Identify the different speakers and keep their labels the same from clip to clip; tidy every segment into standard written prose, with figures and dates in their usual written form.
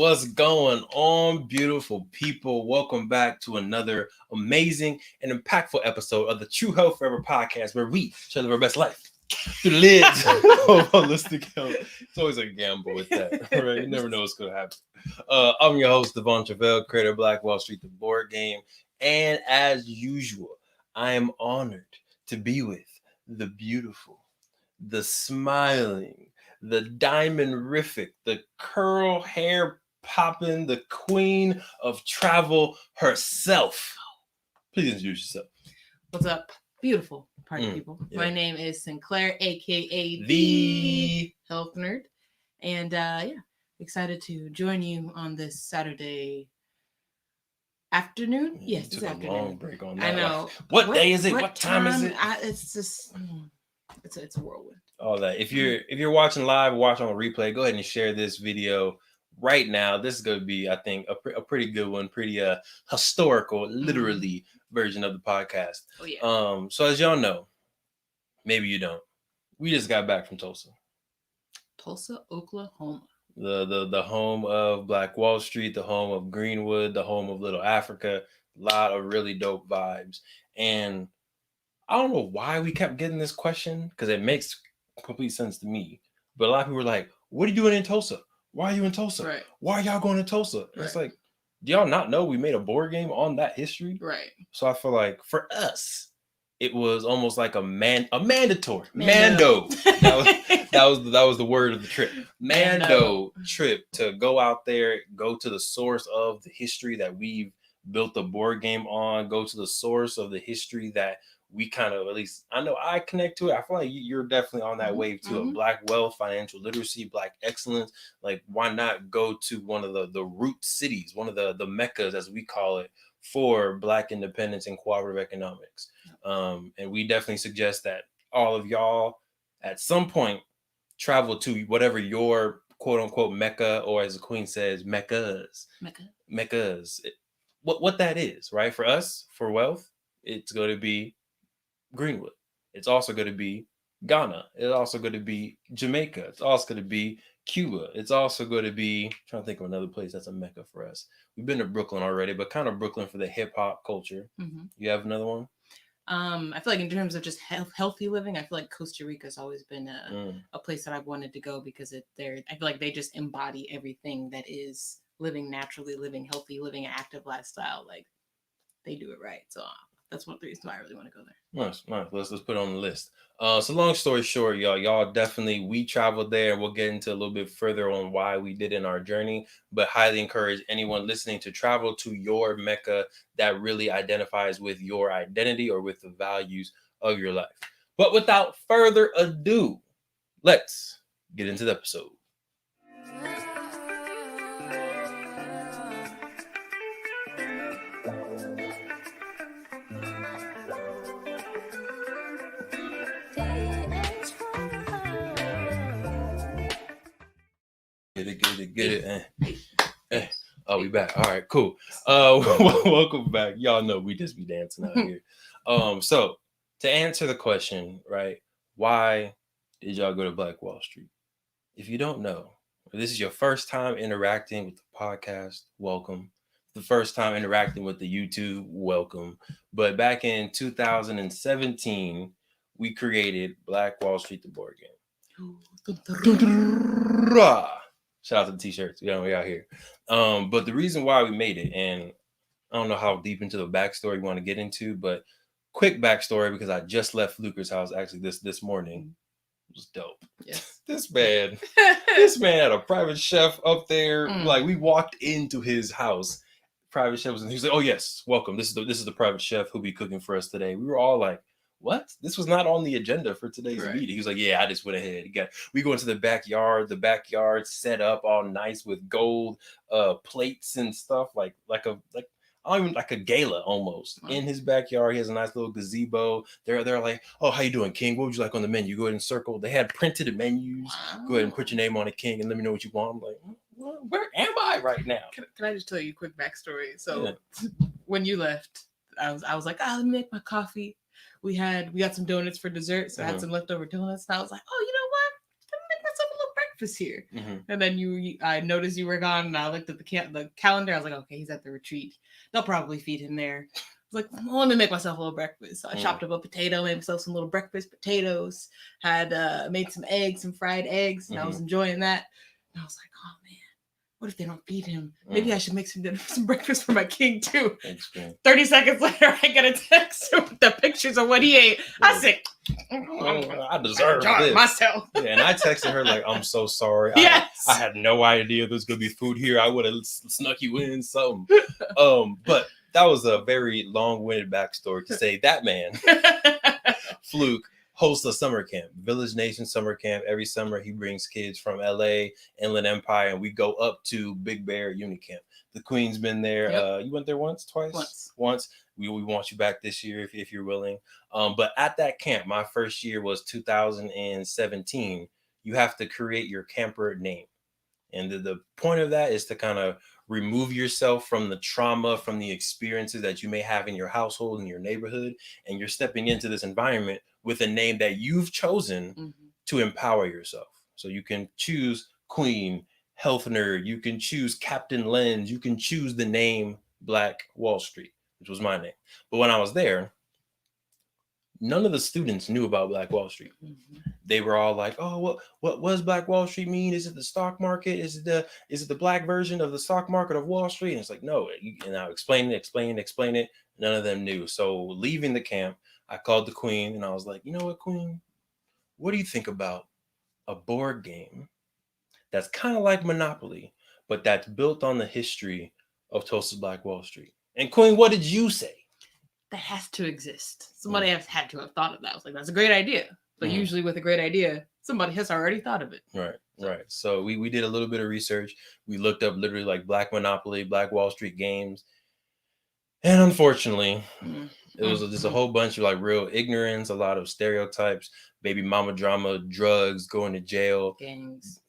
Speaker 1: What's going on, beautiful people? Welcome back to another amazing and impactful episode of the True Health Forever podcast, where we share our best life through the lens of holistic health. It's always a gamble with that, right? You never know what's going to happen. I'm your host, Devon Truvel, creator of Black Wall Street, the board game. And as usual, I am honored to be with the beautiful, the smiling, the diamond-rific, the curl hair popping, the queen of travel herself. Please introduce yourself.
Speaker 2: What's up, beautiful party people? Yeah. My name is Sinclair, aka
Speaker 1: the
Speaker 2: Health Nerd, and excited to join you on this Saturday afternoon. Yes, it's afternoon.
Speaker 1: A long break on that.
Speaker 2: I know.
Speaker 1: Like, what day is it? What time is it?
Speaker 2: It's just it's a whirlwind.
Speaker 1: All that. If you're watching live, watching on replay, go ahead and share this video right now. This is going to be, I think, a pretty good one, pretty historical, literally version of the podcast.
Speaker 2: Oh yeah.
Speaker 1: So as y'all know, maybe you don't, we just got back from Tulsa,
Speaker 2: Oklahoma.
Speaker 1: The home of Black Wall Street, the home of Greenwood, the home of Little Africa. A lot of really dope vibes. And I don't know why we kept getting this question, because it makes complete sense to me. But a lot of people were like, what are you doing in Tulsa? Why are you in Tulsa?
Speaker 2: Right.
Speaker 1: Why are y'all going to Tulsa? Right. It's like, do y'all not know we made a board game on that history?
Speaker 2: Right.
Speaker 1: So I feel like for us, it was almost like a mandatory Mando. that was the word of the trip. Mando trip to go out there, go to the source of the history that we've built the board game on, go to the source of the history that we kind of, at least I know I connect to it. I feel like you're definitely on that wave too, of Black wealth, financial literacy, Black excellence. Like, why not go to one of the root cities, one of the meccas, as we call it, for Black independence and cooperative economics? And we definitely suggest that all of y'all at some point travel to whatever your quote unquote mecca, or as the queen says, meccas. What that is, right? For us, for wealth, it's going to be Greenwood. It's also going to be Ghana. It's also going to be Jamaica. It's also going to be Cuba. It's also going to be, I'm trying to think of another place that's a mecca for us. We've been to Brooklyn already, but kind of Brooklyn for the hip hop culture. Mm-hmm. You have another one?
Speaker 2: I feel like in terms of just healthy living, I feel like Costa Rica has always been a place that I've wanted to go, because I feel like they just embody everything that is living naturally, living healthy, living an active lifestyle. Like, they do it right. So that's one of the reasons why I really want to go there.
Speaker 1: Nice. Let's put it on the list. So long story short, y'all definitely, we traveled there, and we'll get into a little bit further on why we did in our journey, but highly encourage anyone listening to travel to your mecca that really identifies with your identity or with the values of your life. But without further ado, let's get into the episode. Get it. Oh, we back. All right, cool. Welcome back. Y'all know we just be dancing out here. So to answer the question, right, why did y'all go to Black Wall Street? If you don't know, if this is your first time interacting with the podcast, welcome. The first time interacting with the YouTube, welcome. But back in 2017, we created Black Wall Street, the board game. Shout out to the t-shirts. We out here. But the reason why we made it, and I don't know how deep into the backstory you want to get into, but quick backstory, because I just left Luker's house actually this morning. It was dope.
Speaker 2: Yes.
Speaker 1: This man had a private chef up there. Like, we walked into his house. Private chef was, and he was like, "Oh yes, welcome. This is the private chef who'll be cooking for us today." We were all like, what? This was not on the agenda for today's meeting. He was like, yeah, I just went ahead. We go into the backyard set up all nice with gold plates and stuff, like a gala almost. In his backyard, he has a nice little gazebo. They're like, "Oh, how you doing, King? What would you like on the menu?" Go ahead and circle. They had printed menus. Wow. Go ahead and put your name on it, King, and let me know what you want. I'm like, well, where am I right now?
Speaker 2: Can I just tell you a quick backstory? So when you left, I was like, let me make my coffee. We got some donuts for dessert, so I had some leftover donuts, and I was like, oh, you know what? Let me make myself a little breakfast. breakfast here. And then I noticed you were gone, and I looked at the calendar. I was like, okay, he's at the retreat. They'll probably feed him there. I was like, well, let me make myself a little breakfast. So I chopped up a potato, made myself some little breakfast potatoes, had made some eggs, some fried eggs, and I was enjoying that. And I was like, oh man, what if they don't feed him? Maybe I should make some breakfast for my king too. 30 seconds later, I get a text with the pictures of what he ate. I said,
Speaker 1: I deserve this
Speaker 2: myself.
Speaker 1: Yeah, and I texted her like, I'm so sorry.
Speaker 2: Yes.
Speaker 1: I had no idea there's gonna be food here. I would have snuck you in something. But that was a very long-winded backstory to say that man, Fluke, hosts a summer camp, Village Nation summer camp. Every summer he brings kids from LA, Inland Empire, and we go up to Big Bear Uni Camp. The Queen's been there.
Speaker 2: Yep.
Speaker 1: You went there twice? Once. We want you back this year if you're willing. But at that camp, my first year was 2017. You have to create your camper name. And the point of that is to kind of remove yourself from the trauma, from the experiences that you may have in your household, in your neighborhood, and you're stepping into this environment with a name that you've chosen to empower yourself. So you can choose Queen, Health Nerd, you can choose Captain Lens, you can choose the name Black Wall Street, which was my name. But when I was there, none of the students knew about Black Wall Street. They were all like, "Oh, what does Black Wall Street mean? Is it the stock market? Is it the black version of the stock market of Wall Street?" And it's like, no. And I explain it. None of them knew. So leaving the camp, I called the Queen and I was like, "You know what, Queen? What do you think about a board game that's kind of like Monopoly, but that's built on the history of Tulsa's Black Wall Street?" And Queen, what did you say?
Speaker 2: That has to exist. Somebody has had to have thought of that. I was like, that's a great idea. But usually with a great idea, somebody has already thought of it.
Speaker 1: Right. So we did a little bit of research. We looked up literally like Black Monopoly, Black Wall Street games. And unfortunately, it was just a whole bunch of like real ignorance, a lot of stereotypes, baby mama drama, drugs, going to jail,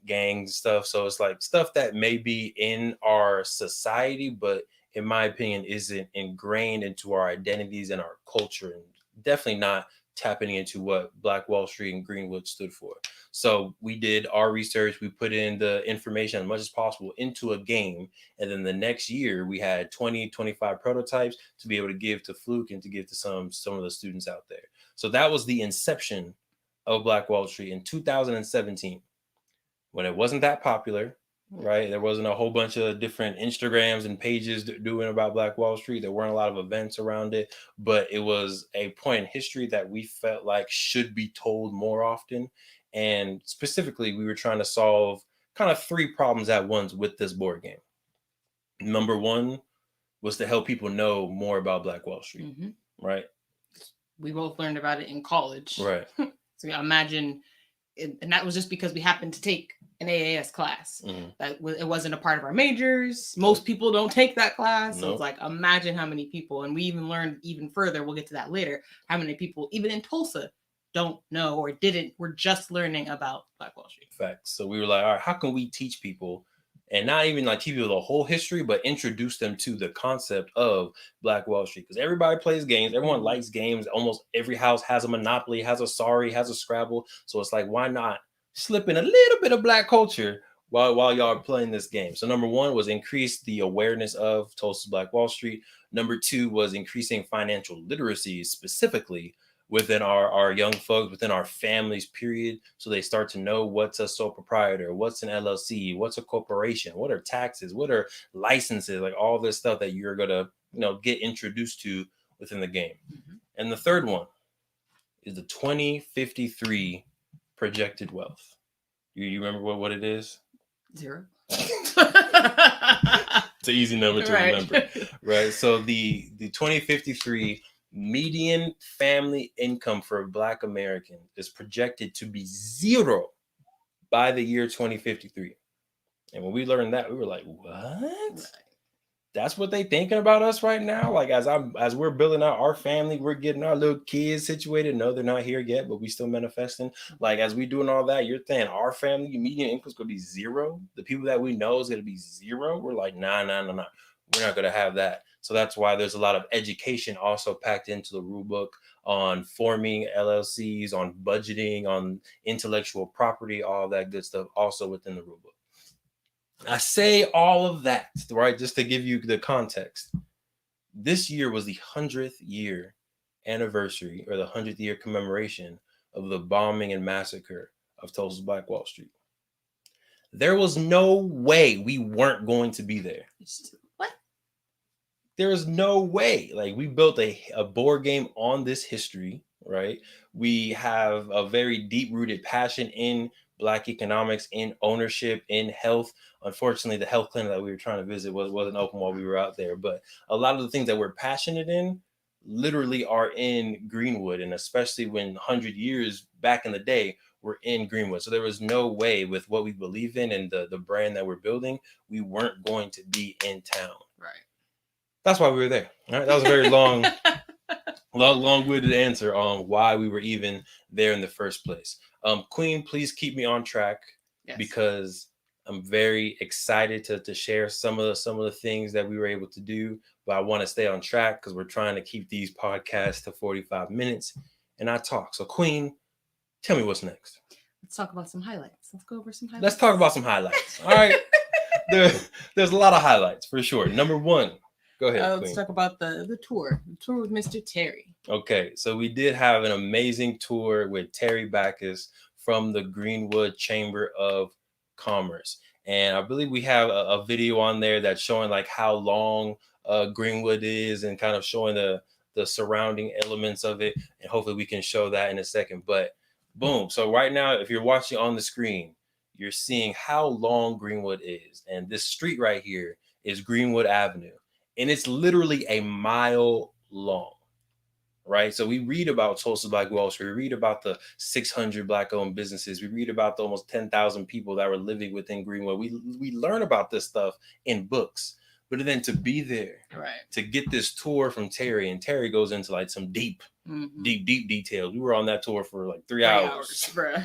Speaker 1: gangs stuff. So it's like stuff that may be in our society, but in my opinion, isn't ingrained into our identities and our culture, and definitely not tapping into what Black Wall Street and Greenwood stood for. So we did our research. We put in the information as much as possible into a game. And then the next year we had 25 prototypes to be able to give to Fluke and to give to some of the students out there. So that was the inception of Black Wall Street in 2017, when it wasn't that popular. Right. There wasn't a whole bunch of different Instagrams and pages doing about Black Wall Street. There weren't a lot of events around it, but it was a point in history that we felt like should be told more often. And specifically, we were trying to solve kind of 3 problems at once with this board game. Number 1 was to help people know more about Black Wall Street. Right.
Speaker 2: We both learned about it in college.
Speaker 1: Right.
Speaker 2: So imagine, and that was just because we happened to take an AAS class. It wasn't a part of our majors. Most people don't take that class. So it's like, imagine how many people, and we even learned even further, we'll get to that later, how many people, even in Tulsa, don't know or were just learning about Black Wall Street.
Speaker 1: Facts. So we were like, all right, how can we teach people, and not even like teach people the whole history, but introduce them to the concept of Black Wall Street? Because everybody plays games. Everyone likes games. Almost every house has a Monopoly, has a Sorry, has a Scrabble. So it's like, why not slip in a little bit of Black culture while y'all are playing this game? So number 1 was increase the awareness of Tulsa's Black Wall Street. Number 2 was increasing financial literacy, specifically within our young folks, within our families, period. So they start to know what's a sole proprietor, what's an LLC, what's a corporation, what are taxes, what are licenses, like all this stuff that you're gonna, get introduced to within the game. And the third one is the 2053 projected wealth. You remember what it is?
Speaker 2: 0.
Speaker 1: It's an easy number to remember, right? So the 2053 median family income for a Black American is projected to be 0 by the year 2053. And when we learned that, we were like, what? That's what they thinking about us right now? Like, as we're building out our family, we're getting our little kids situated. No, they're not here yet, but we still manifesting. Like, as we doing all that, you're saying our family median income is going to be 0. The people that we know is going to be 0. We're like, nah. We're not going to have that. So that's why there's a lot of education also packed into the rule book on forming LLCs, on budgeting, on intellectual property, all that good stuff also within the rule book. I say all of that, right, just to give you the context. This year was the 100th year anniversary, or the 100th year commemoration of the bombing and massacre of Tulsa's Black Wall Street. There was no way we weren't going to be there.
Speaker 2: What?
Speaker 1: There was no way. Like, we built a board game on this history, right? We have a very deep-rooted passion in Black economics, in ownership, in health. Unfortunately, the health clinic that we were trying to visit wasn't open while we were out there. But a lot of the things that we're passionate in literally are in Greenwood, and especially when 100 years back in the day, we're in Greenwood. So there was no way, with what we believe in and the brand that we're building, we weren't going to be in town.
Speaker 2: Right.
Speaker 1: That's why we were there. All right. That was a very long-winded answer on why we were even there in the first place. Queen, please keep me on track. Yes. Because I'm very excited to share some of the things that we were able to do. But I want to stay on track because we're trying to keep these podcasts to 45 minutes and I talk. So, Queen, tell me what's next.
Speaker 2: Let's talk about some highlights. Let's go over some highlights.
Speaker 1: Let's talk about some highlights. All right. There's a lot of highlights for sure. Number one. Go ahead.
Speaker 2: Let's talk about the tour. The tour with Mr. Terry.
Speaker 1: Okay, so we did have an amazing tour with Terry Backus from the Greenwood Chamber of Commerce. And I believe we have a video on there that's showing like how long Greenwood is and kind of showing the surrounding elements of it. And hopefully we can show that in a second. But boom. So right now, if you're watching on the screen, you're seeing how long Greenwood is. And this street right here is Greenwood Avenue. And it's literally a mile long, right? So we read about Tulsa Black Wall Street. We read about the 600 Black-owned businesses. We read about the almost 10,000 people that were living within Greenwood. We learn about this stuff in books. But then to be there, right, to get this tour from Terry, and Terry goes into like some deep details. We were on that tour for like 3 hours,
Speaker 2: bro,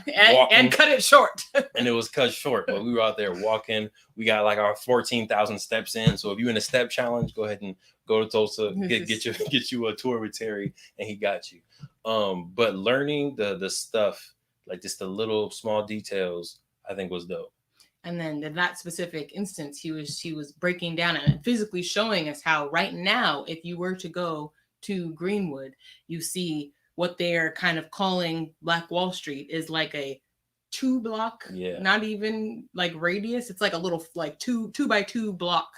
Speaker 2: and cut it short.
Speaker 1: And it was cut short, but we were out there walking. We got like our 14,000 steps in. So if you're in a step challenge, go ahead and go to Tulsa, get you a tour with Terry, and he got you. But learning the stuff, like just the little small details, I think was dope.
Speaker 2: And then in that specific instance, he was breaking down and physically showing us how right now, if you were to go to Greenwood, you see what they're kind of calling Black Wall Street is like a 2-block, not even like radius. It's like a little like two by 2 block,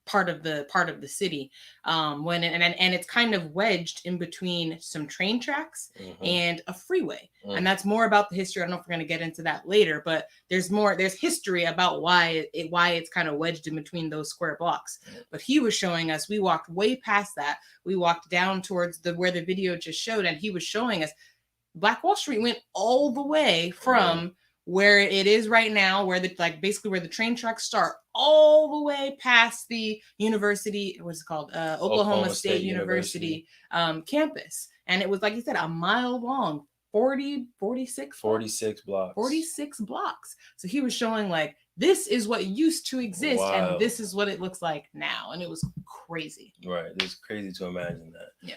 Speaker 2: part of the city, and it's kind of wedged in between some train tracks and a freeway. And that's more about the history. I don't know if we're going to get into that later, but there's history about why it's kind of wedged in between those square blocks. But he was showing us, we walked way past that. We walked down towards where the video just showed, and he was showing us Black Wall Street went all the way from where it is right now, where basically where the train tracks start, all the way past the university, what's it called? Oklahoma State University campus. And it was, like you said, a mile long, 46
Speaker 1: blocks.
Speaker 2: 46 blocks. So he was showing like, this is what used to exist, and this is what it looks like now. And it was crazy.
Speaker 1: Right. It's crazy to imagine that. Yeah.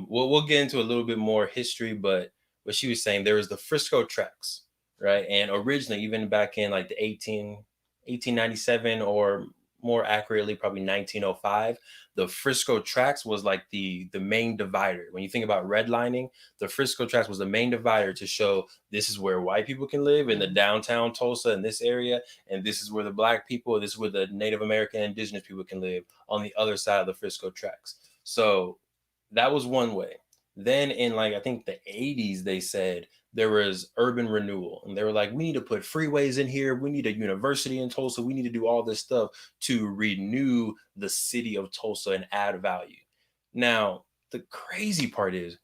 Speaker 1: We'll get into a little bit more history, but what she was saying, there was the Frisco tracks. Right. And originally, even back in like the 1897, or more accurately, probably 1905, the Frisco tracks was like the main divider. When you think about redlining, the Frisco tracks was the main divider to show this is where white people can live in the downtown Tulsa in this area. And this is where the Black people, this is where the Native American indigenous people can live on the other side of the Frisco tracks. So that was one way. Then in like, I think the 80s, they said there was urban renewal, and they were like, we need to put freeways in here. We need a university in Tulsa. We need to do all this stuff to renew the city of Tulsa and add value. Now, the crazy part is,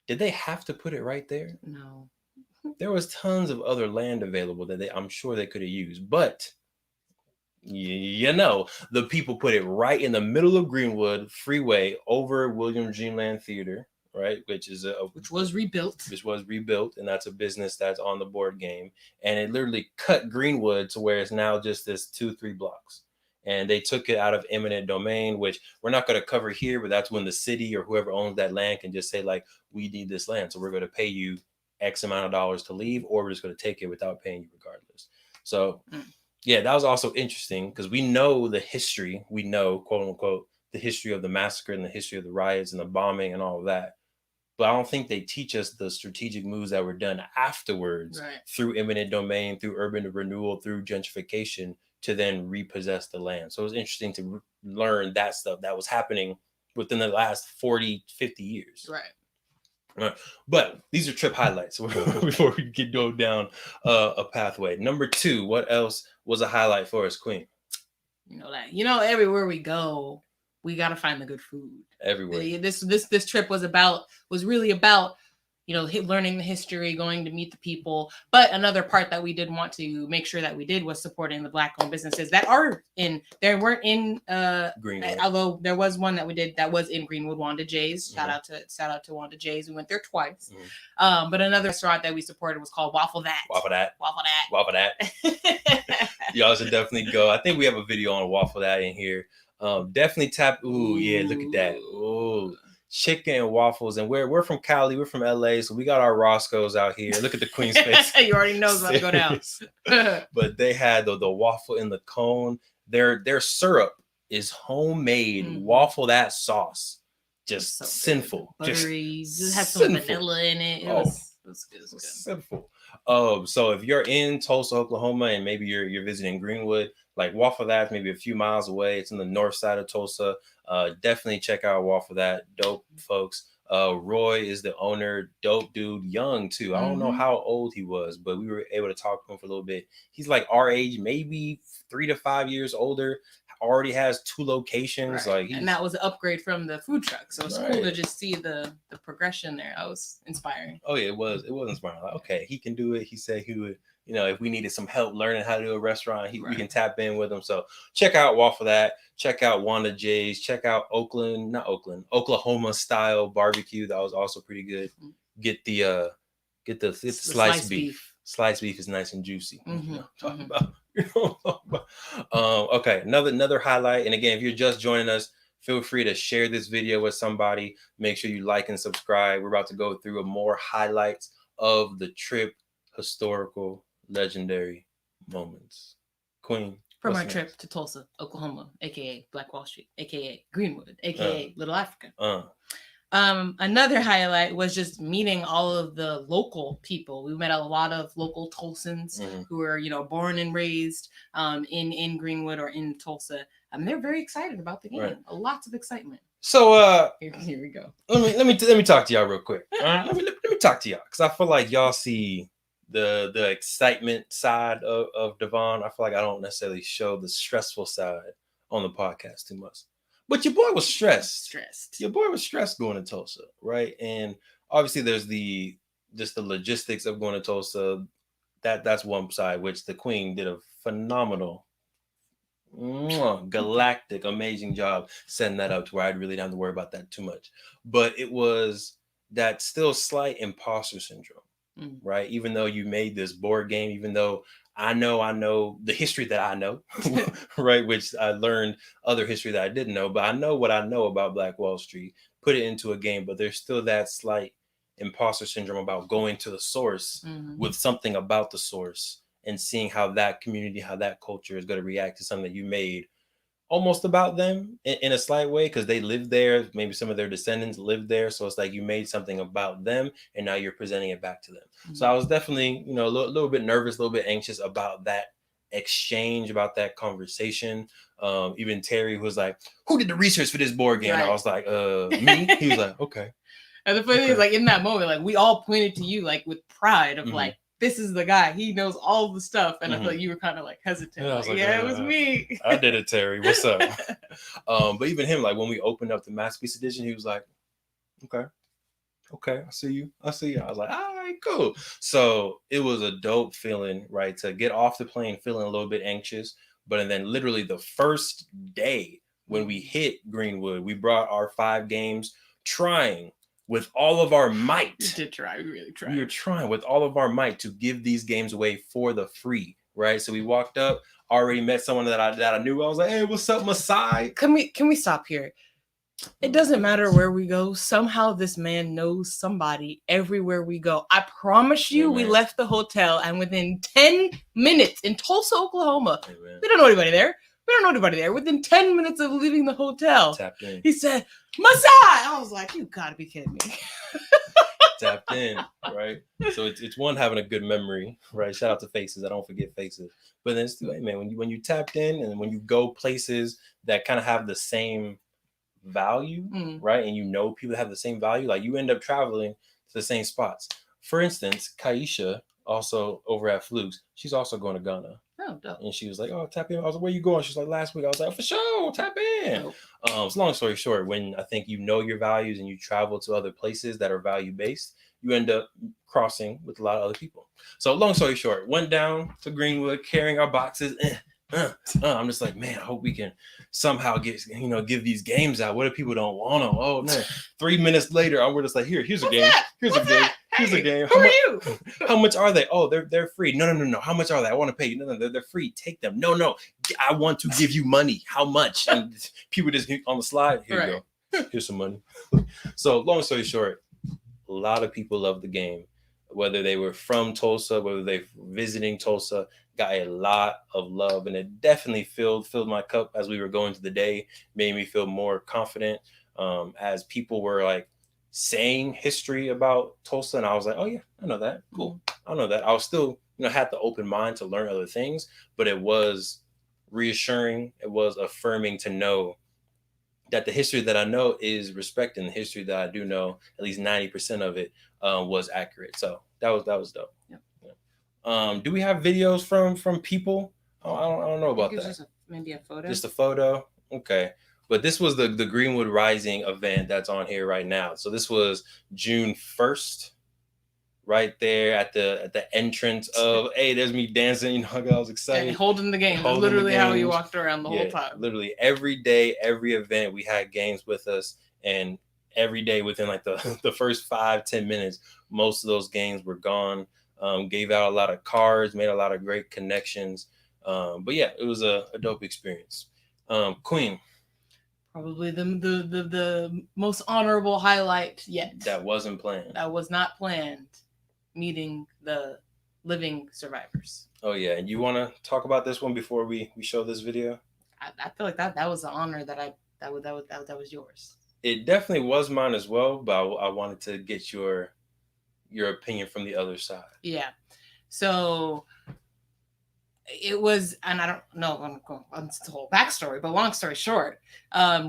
Speaker 1: did they have to put it right there?
Speaker 2: No.
Speaker 1: There was tons of other land available that I'm sure they could have used, but the people put it right in the middle of Greenwood freeway over William Dreamland Theater. Right, which was rebuilt, and that's a business that's on the board game, and it literally cut Greenwood to where it's now just this 2-3 blocks. and they took it out of eminent domain, which we're not going to cover here, but that's when the city or whoever owns that land can just say, like, we need this land, so we're going to pay you X amount of dollars to leave, or we're just going to take it without paying you regardless. So yeah, that was also interesting because we know the history, we know, quote unquote, the history of the massacre and the history of the riots and the bombing and all of that. But I don't think they teach us the strategic moves that were done afterwards through eminent domain, through urban renewal, through gentrification to then repossess the land. So it was interesting to learn that stuff that was happening within the last 40, 50 years. Right. But these are trip highlights before we get go down a pathway. Number 2, what else was a highlight for us, Queen?
Speaker 2: Everywhere we go, we got to find the good food.
Speaker 1: Everywhere.
Speaker 2: This trip was really about, learning the history, going to meet the people. But another part that we did want to make sure that we did was supporting the Black-owned businesses that are there weren't in
Speaker 1: Greenwood.
Speaker 2: Although there was one that we did that was in Greenwood, Wanda J's. Shout out to Wanda J's. We went there twice. But another restaurant that we supported was called Waffle That.
Speaker 1: Y'all should definitely go. I think we have a video on Waffle That in here. Definitely tap. Ooh, yeah, look at that. Ooh, chicken and waffles. And we're from Cali, we're from LA, so we got our Roscoe's out here. Look at the Queen's face.
Speaker 2: You already know it's about to go down.
Speaker 1: But they had the waffle in the cone. Their syrup is homemade Waffle That sauce. Just so sinful.
Speaker 2: Buttery. Just had some vanilla in it. It was good.
Speaker 1: Sinful. So if you're in Tulsa, Oklahoma, and maybe you're visiting Greenwood, like Waffle That, maybe a few miles away. It's in the north side of Tulsa. Definitely check out Waffle That. Dope folks. Roy is the owner. Dope dude. Young too. I don't know how old he was, but we were able to talk to him for a little bit. He's like our age, maybe 3 to 5 years older. Already has 2 locations.
Speaker 2: And that was an upgrade from the food truck. So it's cool to just see the progression there. That was inspiring.
Speaker 1: Oh yeah, it was inspiring. Like, okay, he can do it. He said he would, if we needed some help learning how to do a restaurant, we can tap in with him. So check out Waffle That. Check out Wanda J's. Check out Oklahoma style barbecue. That was also pretty good. Get the sliced beef. Sliced beef is nice and juicy. Okay, another highlight. And again, if you're just joining us, feel free to share this video with somebody. Make sure you like and subscribe. We're about to go through more highlights of the trip, historical, legendary moments. Queen.
Speaker 2: From our trip to Tulsa, Oklahoma, aka Black Wall Street, aka Greenwood, aka Little Africa. Another highlight was just meeting all of the local people. We met a lot of local Tulsans who were, born and raised in Greenwood or in Tulsa. They're very excited about the game. Lots of excitement.
Speaker 1: So
Speaker 2: here we go.
Speaker 1: Let me talk to y'all real quick. Let me talk to y'all because I feel like y'all see the excitement side of Devon. I feel like I don't necessarily show the stressful side on the podcast too much. But your boy was stressed. Your boy was stressed going to Tulsa, right? And obviously there's the logistics of going to Tulsa. That's one side, which the Queen did a phenomenal, galactic, amazing job setting that up to where I really don't have to worry about that too much. But it was that still slight imposter syndrome, right? Even though you made this board game, even though I know the history that I know, right? Which I learned other history that I didn't know, but I know what I know about Black Wall Street, put it into a game, but there's still that slight imposter syndrome about going to the source with something about the source and seeing how that community, how that culture is going to react to something that you made almost about them in a slight way because they lived there. Maybe some of their descendants lived there. So it's like you made something about them and now you're presenting it back to them. So I was definitely, a little bit nervous, a little bit anxious about that exchange, about that conversation. Even Terry was like, who did the research for this board game? And I was like, me. He was like, okay.
Speaker 2: And the funny thing is, like, in that moment, like, we all pointed to you, like, with pride of like, this is the guy. He knows all the stuff. And I feel like you were kind of like hesitant. Yeah, it was me.
Speaker 1: I did it, Terry. What's up? But even him, like when we opened up the Masterpiece Edition, he was like, okay, I see you. I was like, all right, cool. So it was a dope feeling, right? To get off the plane feeling a little bit anxious. But then literally the first day when we hit Greenwood, we brought our 5 games trying with all of our might.
Speaker 2: We did try. We really tried.
Speaker 1: We were trying with all of our might to give these games away for the free, right? So we walked up. already met someone that I knew. I was like, hey, what's up, Masai?
Speaker 2: Can we stop here? It doesn't matter where we go. Somehow this man knows somebody everywhere we go. I promise you, we left the hotel and within 10 minutes in Tulsa, Oklahoma, we don't know anybody there. Within 10 minutes of leaving the hotel,
Speaker 1: tapped in.
Speaker 2: He said, Masai! I was like, you gotta be kidding me.
Speaker 1: Tapped in, right? So it's one, having a good memory, right? Shout out to Faces. I don't forget Faces. But then it's two, hey, man, when you tapped in and when you go places that kind of have the same value, right? And you know people that have the same value, like you end up traveling to the same spots. For instance, Kaisha, also over at Flukes, she's also going to Ghana.
Speaker 2: Oh, dope.
Speaker 1: And she was like, oh, tap in. I was like, where you going? She's like, last week. I was like, for sure, tap in. So long story short, when I think you know your values and you travel to other places that are value-based, you end up crossing with a lot of other people. So long story short, went down to Greenwood carrying our boxes. I'm just like, man, I hope we can somehow give these games out. What if people don't want them? Oh man. 3 minutes later, we're just like, here's a game. Here's a game.
Speaker 2: Who are you?
Speaker 1: How much are they? Oh, they're free. No. How much are they? I want to pay you. No, they're free. Take them. No. I want to give you money. How much? And people just on the slide. Here you go. Here's some money. So long story short, a lot of people love the game. Whether they were from Tulsa, whether they were visiting Tulsa, got a lot of love, and it definitely filled my cup as we were going through the day. Made me feel more confident as people were like saying history about Tulsa, and I was like, oh yeah, I know that. Cool, I know that. I was still had the open mind to learn other things, but it was reassuring. It was affirming to know that the history that I know is respected, and the history that I do know, at least 90% of it was accurate. So that was dope.
Speaker 2: Yep.
Speaker 1: Do we have videos from people? I don't know about that.
Speaker 2: Maybe a photo.
Speaker 1: Just a photo. Okay. But this was the Greenwood Rising event that's on here right now. So this was June 1st, right there at the entrance of, hey, there's me dancing. I was excited.
Speaker 2: And holding the game. Literally how you walked around the whole time.
Speaker 1: Literally every day, every event, we had games with us. And every day within like the first 5-10 minutes, most of those games were gone. Gave out a lot of cards, made a lot of great connections. But yeah, it was a dope experience. Queen.
Speaker 2: Probably the most honorable highlight yet.
Speaker 1: That wasn't planned.
Speaker 2: That was not planned. Meeting the living survivors.
Speaker 1: Oh yeah, and you want to talk about this one before we show this video?
Speaker 2: I feel like that was the honor that was yours.
Speaker 1: It definitely was mine as well, but I wanted to get your opinion from the other side.
Speaker 2: Yeah. So it was, and I don't know, I'm going on the whole backstory, but long story short,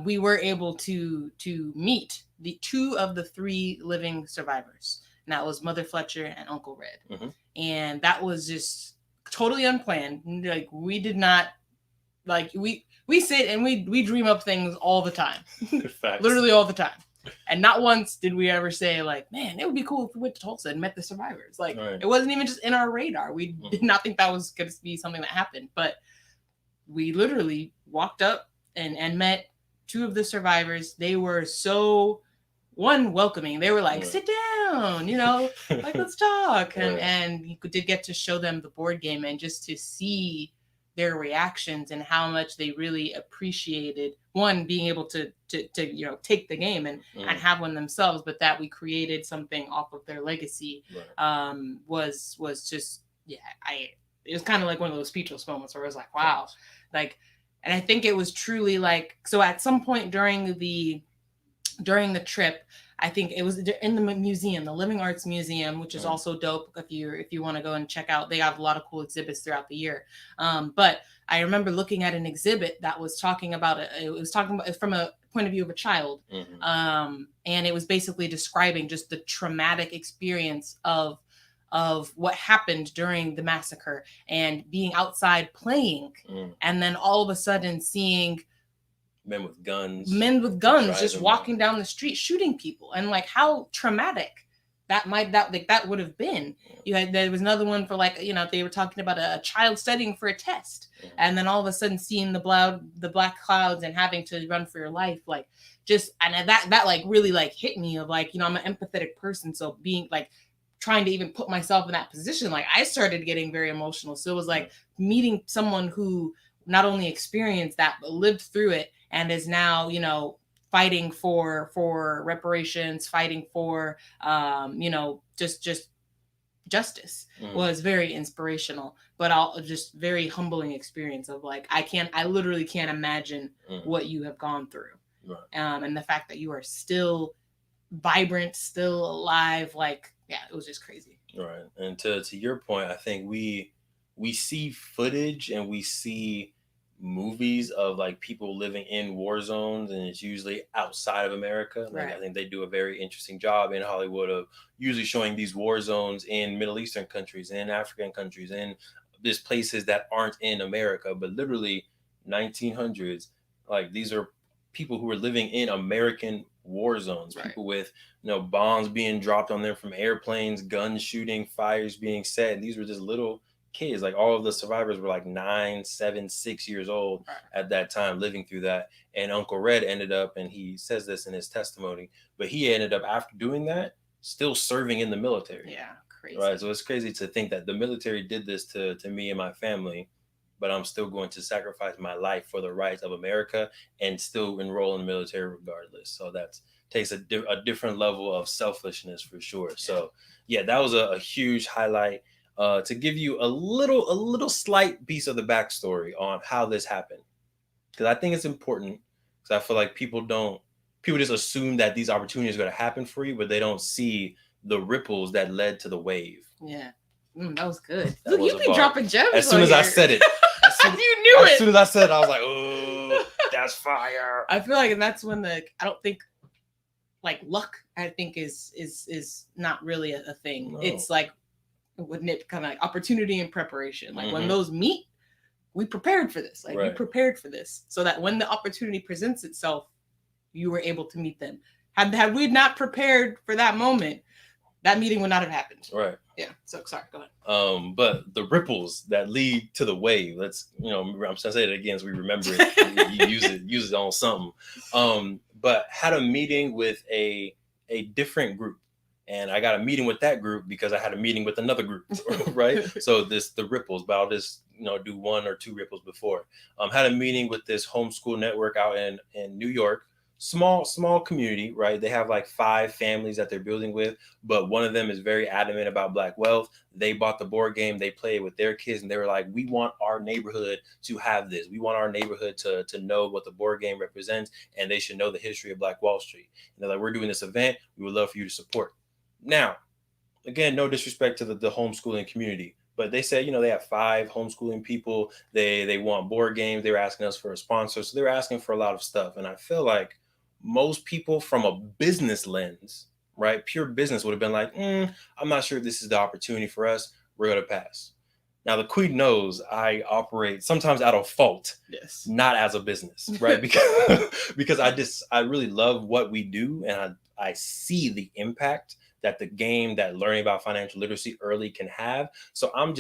Speaker 2: we were able to meet the 2 of the 3 living survivors. And that was Mother Fletcher and Uncle Red. Mm-hmm. And that was just totally unplanned. Like we did not, like we sit and we dream up things all the time. Literally all the time. And not once did we ever say like, man, it would be cool if we went to Tulsa and met the survivors. Like It wasn't even just in our radar. We did not think that was going to be something that happened. But we literally walked up and met 2 of the survivors. They were so welcoming. They were like, sit down, like let's talk. And you did get to show them the board game and just to see their reactions and how much they really appreciated being able to take the game and have one themselves, but that we created something off of their legacy was just it was kind of like one of those speechless moments where it was like, wow. Like, and I think it was truly like, so at some point during the trip, I think it was in the museum, the Living Arts Museum, which is also dope if you want to go and check out. They have a lot of cool exhibits throughout the year. But I remember looking at an exhibit that was talking about it was talking about it from a point of view of a child. Mm-hmm. And it was basically describing just the traumatic experience of what happened during the massacre and being outside playing. And then all of a sudden seeing
Speaker 1: men with guns
Speaker 2: just walking down the street shooting people, and like how traumatic that would have been. There was another one for they were talking about a child studying for a test, and then all of a sudden seeing the black clouds and having to run for your life, like just, and that like really like hit me of like, I'm an empathetic person, so being like trying to even put myself in that position, like I started getting very emotional. So it was like meeting someone who not only experienced that but lived through it and is now, you know, fighting for reparations, fighting for you know, just justice was very inspirational, but I'll just very humbling experience of like I literally can't imagine what you have gone through.
Speaker 1: Right.
Speaker 2: And the fact that you are still vibrant, still alive, like, yeah, it was just crazy.
Speaker 1: Right. And to your point, I think we see footage and we see movies of like people living in war zones, and it's usually outside of America. Like,
Speaker 2: Right.
Speaker 1: I think they do a very interesting job in Hollywood of usually showing these war zones in Middle Eastern countries, in African countries, in these places that aren't in America, but literally 1900s. Like, these are people who are living in American war zones,
Speaker 2: Right.
Speaker 1: people with, you know, bombs being dropped on them from airplanes, guns shooting, fires being set. And these were just little kids. Like, all of the survivors were like 9, 7, 6 years old at that time, living through that. And Uncle Red ended up, and he says this in his testimony, but he ended up, after doing that, still serving in the military.
Speaker 2: Yeah, crazy.
Speaker 1: Right. So it's crazy to think that the military did this to me and my family, but I'm still going to sacrifice my life for the rights of America and still enroll in the military regardless. So that takes a different level of selfishness for sure. So yeah, that was a huge highlight. To give you a little slight piece of the backstory on how this happened, because I think it's important, because I feel like people just assume that these opportunities are going to happen for you, but they don't see the ripples that led to the wave.
Speaker 2: Yeah. That was good. Look, you be dropping gems.
Speaker 1: As soon as I said it,
Speaker 2: you knew it.
Speaker 1: As soon as I said it, I was like, "Oh, that's fire!"
Speaker 2: I feel like, and that's when I don't think, like, luck, I think is not really a thing. No. It's like with Nip, kind of like opportunity and preparation. Like when those meet, we prepared for this. Like we prepared for this, so that when the opportunity presents itself, you were able to meet them. Had we not prepared for that moment, that meeting would not have happened.
Speaker 1: Right.
Speaker 2: Yeah. So sorry. Go ahead.
Speaker 1: But the ripples that lead to the wave. Let's, I'm gonna say it again so we remember it. You use it on something. But had a meeting with a different group, and I got a meeting with that group because I had a meeting with another group, right? So the ripples. But I'll just do one or two ripples before. Had a meeting with this homeschool network out in New York. Small community, right? They have like 5 families that they're building with, but one of them is very adamant about Black wealth. They bought the board game, they played with their kids, and they were like, we want our neighborhood to have this. We want our neighborhood to know what the board game represents, and they should know the history of Black Wall Street. And they're like, we're doing this event, we would love for you to support. Now, again, no disrespect to the homeschooling community, but they said, they have 5 homeschooling people. They want board games. They were asking us for a sponsor. So they were asking for a lot of stuff. And I feel like most people from a business lens, right? Pure business would have been like, I'm not sure if this is the opportunity for us. We're going to pass. Now, the queen knows I operate sometimes out of fault, not as a business, right? Because I really love what we do. And I see the impact that the game, that learning about financial literacy early can have. So I'm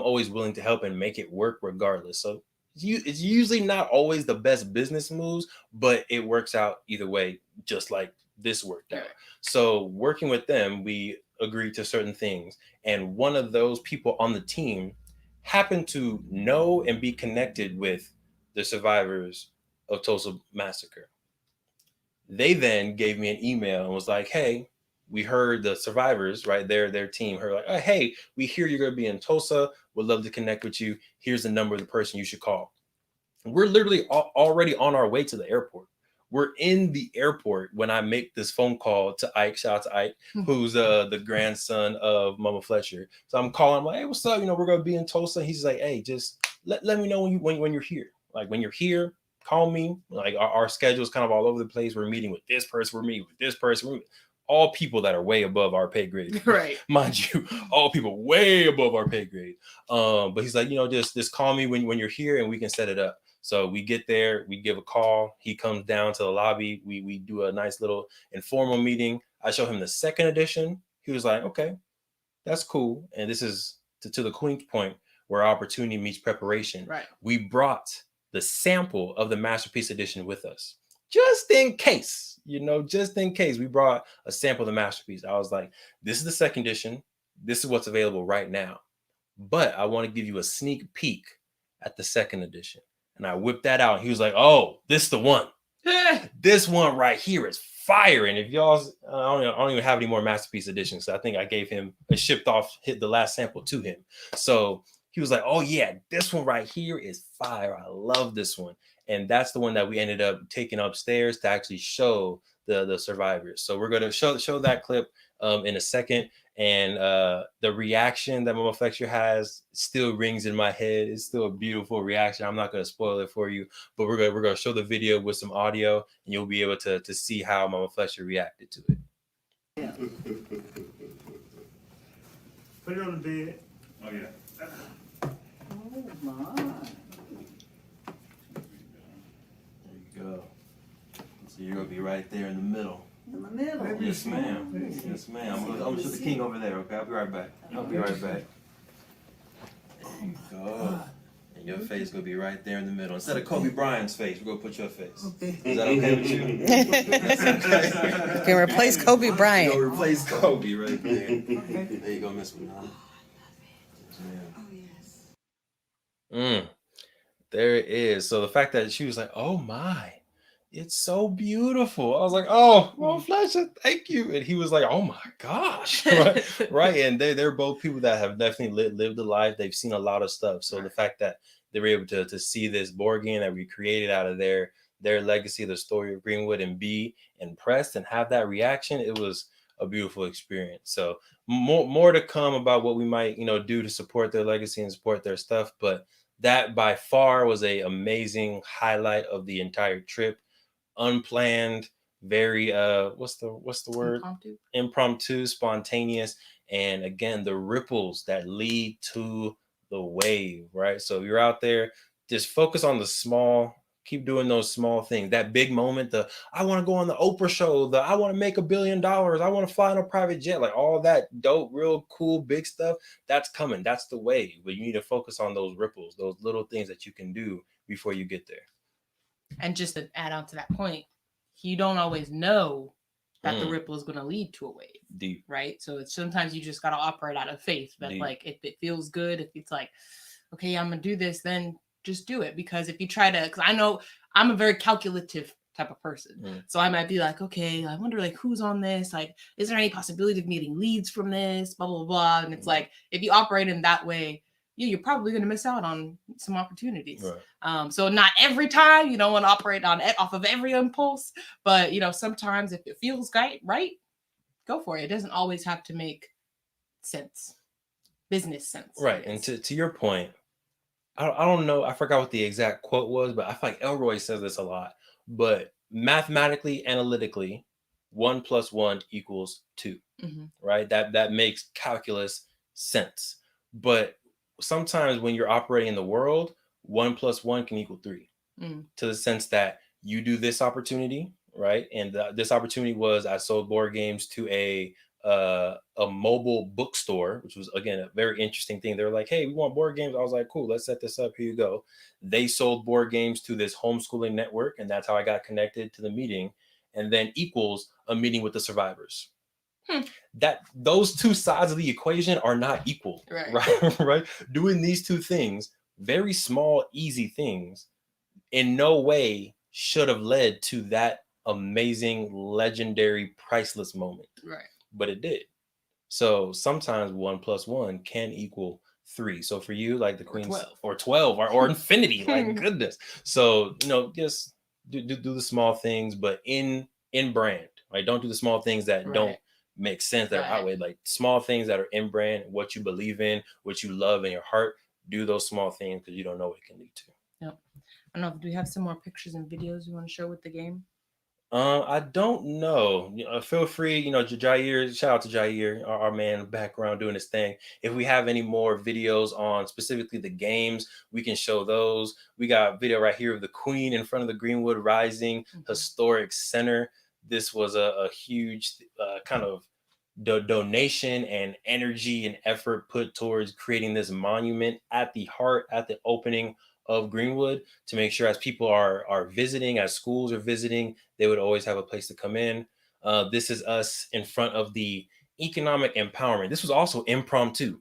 Speaker 1: always willing to help and make it work regardless. So it's usually not always the best business moves, but it works out either way, just like this worked out. So working with them, we agreed to certain things. And one of those people on the team happened to know and be connected with the survivors of Tulsa Massacre. They then gave me an email and was like, hey, we heard the survivors, right? Their team heard like, oh, hey, we hear you're going to be in Tulsa. Would love to connect with you. Here's the number of the person you should call. We're literally already on our way to the airport. We're in the airport when I make this phone call to Ike. Shout out to Ike, who's the grandson of Mama Fletcher. So I'm calling him like, hey, what's up? We're going to be in Tulsa. He's like, hey, just let me know when you're here. Like when you're here, call me. Like our schedule is kind of all over the place. We're meeting with this person. We're meeting with this person. All people that are way above our pay grade,
Speaker 2: right?
Speaker 1: Mind you, all people way above our pay grade. But he's like, just call me when you're here and we can set it up. So we get there, we give a call. He comes down to the lobby. We do a nice little informal meeting. I show him the second edition. He was like, okay, that's cool. And this is to the queen's point where opportunity meets preparation.
Speaker 2: Right.
Speaker 1: We brought the sample of the Masterpiece Edition with us. just in case, just in case, we brought a sample of the masterpiece. I was like, this is the second edition. This is what's available right now. But I want to give you a sneak peek at the second edition. And I whipped that out. He was like, oh, this is the one. This one right here is fire. And if y'all, I don't even have any more masterpiece editions. So I think I gave him a shipped off, hit the last sample to him. So he was like, oh yeah, this one right here is fire. I love this one. And that's the one that we ended up taking upstairs to actually show the survivors. So we're going to show that clip in a second. And the reaction that Mama Flexure has still rings in my head. It's still a beautiful reaction. I'm not going to spoil it for you, but we're going to show the video with some audio, and you'll be able to see how Mama Flexure reacted to it.
Speaker 3: Yeah. Put it on the bed. Oh yeah.
Speaker 4: Oh my.
Speaker 1: There you go. So you're going to be right there in the middle.
Speaker 4: In the middle.
Speaker 1: Yes, ma'am. Yes, ma'am. I'm going to put the king over there, okay? I'll be right back. I'll be right back. There you go. And your face going to be right there in the middle. Instead of Kobe Bryant's face, we're going to put your face.
Speaker 4: Okay.
Speaker 1: Is that okay with you? That's okay.
Speaker 4: You can replace Kobe Bryant.
Speaker 1: You'll replace Kobe right there.
Speaker 4: Okay.
Speaker 1: There you go, Miss Banana. Yes, ma'am.
Speaker 4: Oh yes.
Speaker 1: There it is. So the fact that she was like, oh my, it's so beautiful. I was like, oh, Mom Fletcher, thank you. And he was like, oh my gosh. Right. And they're both people that have definitely lived a life. They've seen a lot of stuff. So the fact that they were able to see this board game that we created out of their legacy, the story of Greenwood, and be impressed and have that reaction, it was a beautiful experience. So more to come about what we might, do to support their legacy and support their stuff. But that by far was a amazing highlight of the entire trip. Unplanned, very what's the word? Impromptu, spontaneous, and again the ripples that lead to the wave, right? So if you're out there, just focus on the small, keep doing those small things. That big moment, I want to go on the Oprah show, I want to make $1 billion, I want to fly on a private jet, like all that dope, real cool, big stuff, that's coming. That's the wave. But you need to focus on those ripples, those little things that you can do before you get there.
Speaker 2: And just to add on to that point, you don't always know that the ripple is going to lead to a wave.
Speaker 1: Deep.
Speaker 2: Right? So it's sometimes you just got to operate out of faith. But
Speaker 1: Deep.
Speaker 2: Like, if it feels good, if it's like, okay, I'm going to do this, then just do it. Because if you try to, because I know I'm a very calculative type of person. So I might be like, okay, I wonder like who's on this? Like, is there any possibility of getting leads from this? Blah, blah, blah. And it's like, if you operate in that way, you're probably going to miss out on some opportunities. Right. So not every time, you don't want to operate off of every impulse, but sometimes if it feels right, go for it. It doesn't always have to make sense, business sense.
Speaker 1: Right. And to your point, I don't know, I forgot what the exact quote was, but I feel like Elroy says this a lot, but mathematically, analytically, 1 + 1 = 2, right? That makes calculus sense. But sometimes when you're operating in the world, 1 + 1 can equal 3, to the sense that you do this opportunity, right? And this opportunity was I sold board games to a mobile bookstore, which was again a very interesting thing. They were like, hey, we want board games. I was like, cool, let's set this up. Here you go. They sold board games to this homeschooling network, and that's how I got connected to the meeting. And then equals a meeting with the survivors. That those two sides of the equation are not equal, right? Doing these two things, very small, easy things, in no way should have led to that amazing, legendary, priceless moment.
Speaker 2: Right.
Speaker 1: But it did. So sometimes 1 + 1 can equal 3. So for you, like the Queen's or 12 or infinity, like goodness. So just do the small things, but in brand, right? Don't do the small things that don't make sense, that are outweighed, like small things that are in brand, what you believe in, what you love in your heart. Do those small things because you don't know what it can lead to.
Speaker 2: Yep. I don't know. Do we have some more pictures and videos you want to show with the game?
Speaker 1: I don't know. Feel free, Jair, shout out to Jair, our man in the background doing his thing. If we have any more videos on specifically the games, we can show those. We got video right here of the Queen in front of the Greenwood Rising Historic Center. This was a huge kind of donation and energy and effort put towards creating this monument at the heart, at the opening of Greenwood to make sure as people are visiting, as schools are visiting, they would always have a place to come in. This is us in front of the economic empowerment. This was also impromptu.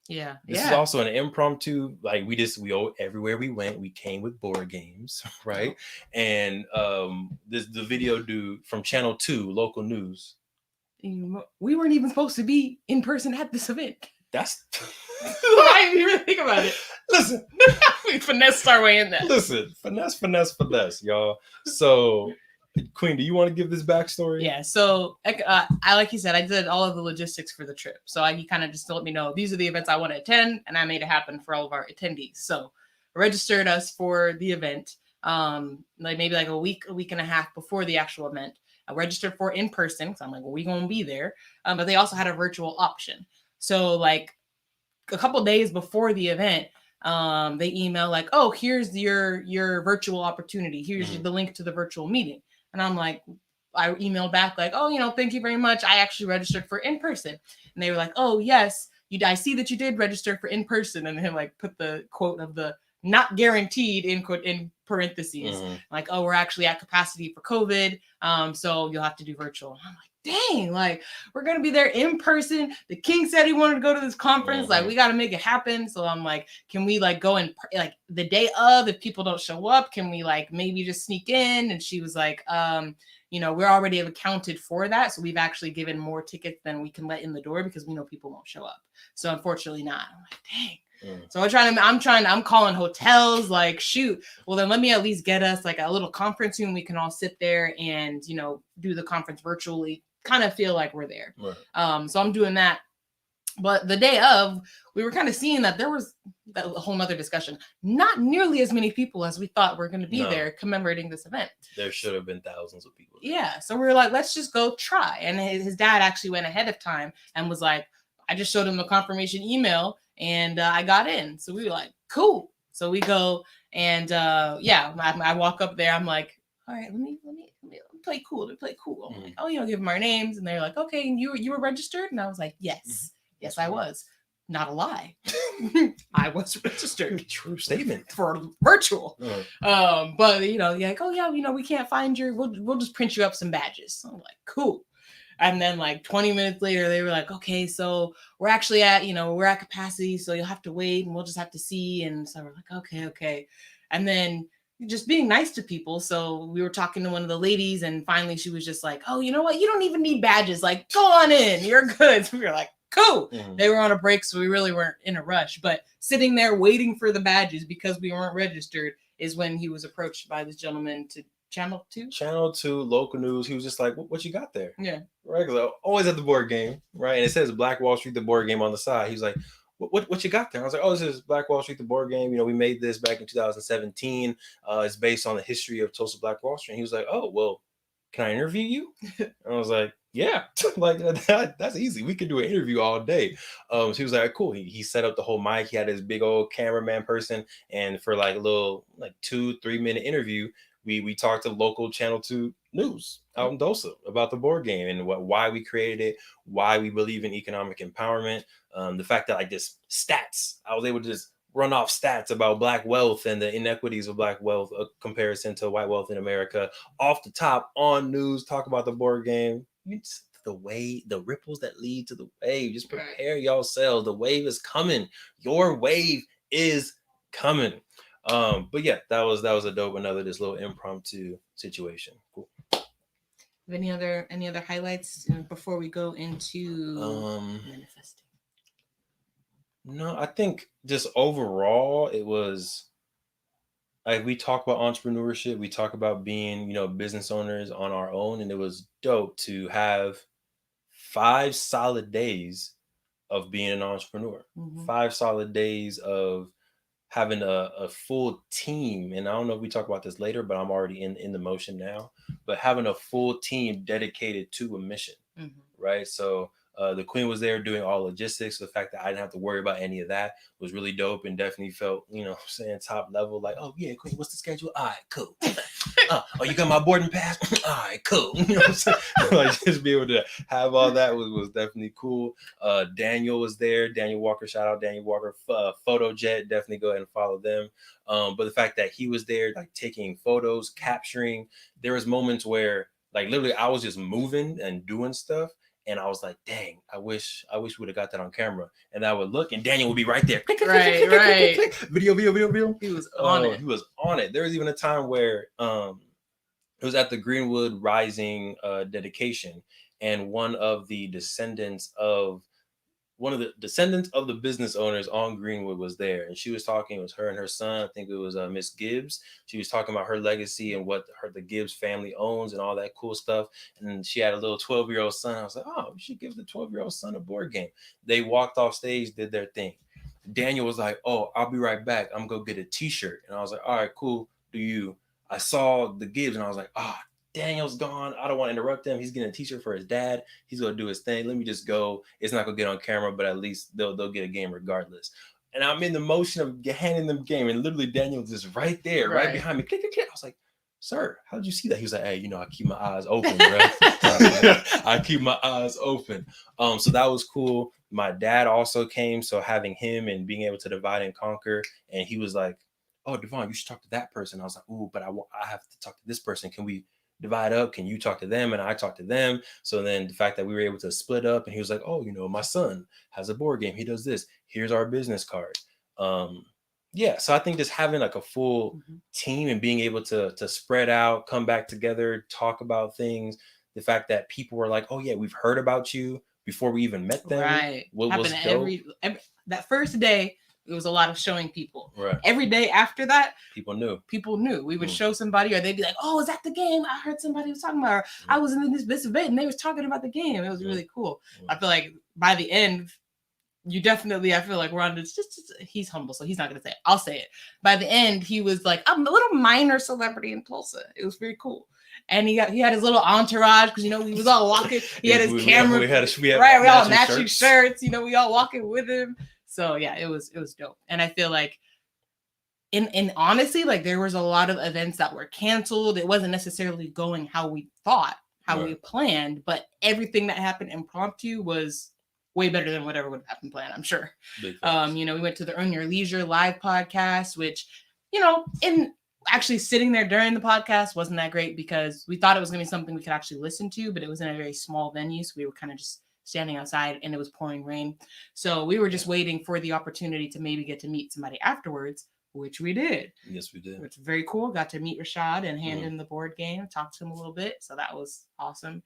Speaker 2: Yeah.
Speaker 1: This is also an impromptu, like everywhere we went, we came with board games, right? And the video dude from Channel 2, local news.
Speaker 2: We weren't even supposed to be in person at this event.
Speaker 1: That's
Speaker 2: why you really think about it.
Speaker 1: Listen,
Speaker 2: we finessed our way in there.
Speaker 1: Listen, finesse, y'all. So, Queen, do you want to give this backstory?
Speaker 2: Yeah. So, I like you said, I did all of the logistics for the trip. So he kind of just let me know these are the events I want to attend, and I made it happen for all of our attendees. So, registered us for the event, maybe like a week and a half before the actual event. I registered for in person because I'm like, well, we gonna be there. But they also had a virtual option. So, like a couple days before the event, they email like, oh, here's your virtual opportunity. Here's the link to the virtual meeting. And I'm like, I emailed back like, oh, thank you very much. I actually registered for in person. And they were like, oh, yes, I see that you did register for in person. And then like put the quote of the not guaranteed in parentheses. Like, oh, we're actually at capacity for COVID. So you'll have to do virtual. And I'm like, dang, like we're gonna be there in person. The king said he wanted to go to this conference. Like we got to make it happen. So I'm like, can we like go and like the day of, if people don't show up, can we like maybe just sneak in? And she was like, we're already accounted for that. So we've actually given more tickets than we can let in the door because we know people won't show up. So unfortunately not. I'm like, dang. So I'm calling hotels like, shoot, well then let me at least get us like a little conference room. We can all sit there and, do the conference virtually, kind of feel like we're there. Right. So I'm doing that. But the day of, we were kind of seeing that there was a whole nother discussion. Not nearly as many people as we thought were going to be there commemorating this event.
Speaker 1: There should have been thousands of people.
Speaker 2: Yeah. So we were like, let's just go try. And his dad actually went ahead of time and was like, I just showed him the confirmation email and I got in. So we were like, cool. So we go and I walk up there. I'm like, all right, let me play cool. They play cool. I'm like, oh, give them our names. And they're like, okay, and you were registered? And I was like, yes. Yes, I was. Not a lie. I was registered.
Speaker 1: True statement.
Speaker 2: For virtual. But you're like, oh yeah, we can't find your, we'll just print you up some badges. So I'm like, cool. And then like 20 minutes later, they were like, okay, so we're actually we're at capacity. So you'll have to wait and we'll just have to see. And so we're like, okay. And then just being nice to people. So we were talking to one of the ladies and finally she was just like, oh, you know what? You don't even need badges. Like, go on in. You're good. So we were like, cool. They were on a break. So we really weren't in a rush. But sitting there waiting for the badges because we weren't registered is when he was approached by this gentleman to Channel 2?
Speaker 1: Channel 2, local news. He was just like, what you got there?
Speaker 2: Yeah.
Speaker 1: Right? Because always at the board game, right? And it says Black Wall Street, the board game on the side. He's like, what you got there? I was like, oh, this is Black Wall Street, the board game. We made this back in 2017. It's based on the history of Tulsa Black Wall Street. And he was like, oh, well, can I interview you? And I was like, yeah, like that's easy. We could do an interview all day. So he was like, cool. He set up the whole mic. He had his big old cameraman person. And for like a little 2-3 minute interview, we talked to local Channel 2 news out in Tulsa about the board game and why we created it, why we believe in economic empowerment. The fact that stats, I was able to just run off stats about Black wealth and the inequities of Black wealth, a comparison to white wealth in America, off the top on news, talk about the board game. The ripples that lead to the wave. Just prepare yourselves. The wave is coming. Your wave is coming. But yeah, that was a dope, this little impromptu situation. Cool.
Speaker 2: Any other highlights before we go into manifesting?
Speaker 1: No, I think just overall it was like we talk about entrepreneurship, we talk about being, business owners on our own, and it was dope to have 5 solid days of being an entrepreneur. 5 solid days of having a full team. And I don't know if we talk about this later, but I'm already in the motion now. But having a full team dedicated to a mission, right? So The Queen was there doing all logistics. The fact that I didn't have to worry about any of that was really dope, and definitely felt, saying top level. Like, oh yeah, Queen, what's the schedule? All right, cool. Oh, you got my boarding pass? All right, cool. You know what I'm saying? Like, just be able to have all that was definitely cool. Daniel was there. Daniel Walker, shout out Daniel Walker. PhotoJet, definitely go ahead and follow them. But the fact that he was there, like taking photos, capturing, there was moments where, like, literally I was just moving and doing stuff. And I was like, dang, I wish we would have got that on camera. And I would look, and Daniel would be right there.
Speaker 2: Right.
Speaker 1: Video.
Speaker 2: He was on it.
Speaker 1: He was on it. There was even a time where it was at the Greenwood Rising dedication, and one of the descendants of the business owners on Greenwood was there, and she was talking. It was her and her son. I think it was Miss Gibbs. She was talking about her legacy and what the Gibbs family owns and all that cool stuff. And she had a little 12-year-old son. I was like, oh, we should give the 12-year-old son a board game. They walked off stage, did their thing. Daniel was like, oh, I'll be right back. I'm gonna go get a t-shirt. And I was like, all right, cool. I saw the Gibbs, and I was like, Daniel's gone. I don't want to interrupt him. He's getting a t-shirt for his dad. He's going to do his thing. Let me just go. It's not going to get on camera, but at least they'll get a game regardless. And I'm in the motion of handing them game, and literally Daniel's just right there, right behind me. Click, click, click. I was like, sir, how did you see that? He was like, hey, I keep my eyes open, bro. I keep my eyes open. So that was cool. My dad also came, so having him and being able to divide and conquer, and he was like, oh, Devon, you should talk to that person. I was like, ooh, but I have to talk to this person. Can we divide up? Can you talk to them and I talk to them? So then the fact that we were able to split up, and he was like, oh, my son has a board game. He does this. Here's our business card. So I think just having like a full team and being able to spread out, come back together, talk about things. The fact that people were like, oh yeah, we've heard about you before we even met them.
Speaker 2: Right.
Speaker 1: What was
Speaker 2: every that first day. It was a lot of showing people.
Speaker 1: Right.
Speaker 2: Every day after that,
Speaker 1: people knew.
Speaker 2: We would show somebody, or they'd be like, "Oh, is that the game? I heard somebody was talking about. Or, I was in this event, and they was talking about the game. It was really cool." I feel like by the end, I feel like Ron is just he's humble, so he's not gonna say it. I'll say it. By the end, he was like, I'm a little minor celebrity in Tulsa. It was very cool. And he had his little entourage, because we was all walking. He had his camera. We all matching shirts. We all walking with him. So yeah, it was dope. And I feel like in honestly, like, there was a lot of events that were canceled. It wasn't necessarily going how we thought, we planned, but everything that happened impromptu was way better than whatever would have happened planned, I'm sure. We went to the Earn Your Leisure live podcast, which, in actually sitting there during the podcast wasn't that great, because we thought it was going to be something we could actually listen to, but it was in a very small venue. So we were kind of just standing outside, and it was pouring rain. So we were just waiting for the opportunity to maybe get to meet somebody afterwards, which we did.
Speaker 1: Yes, we did.
Speaker 2: Which was very cool. Got to meet Rashad and hand him the board game, talk to him a little bit. So that was awesome.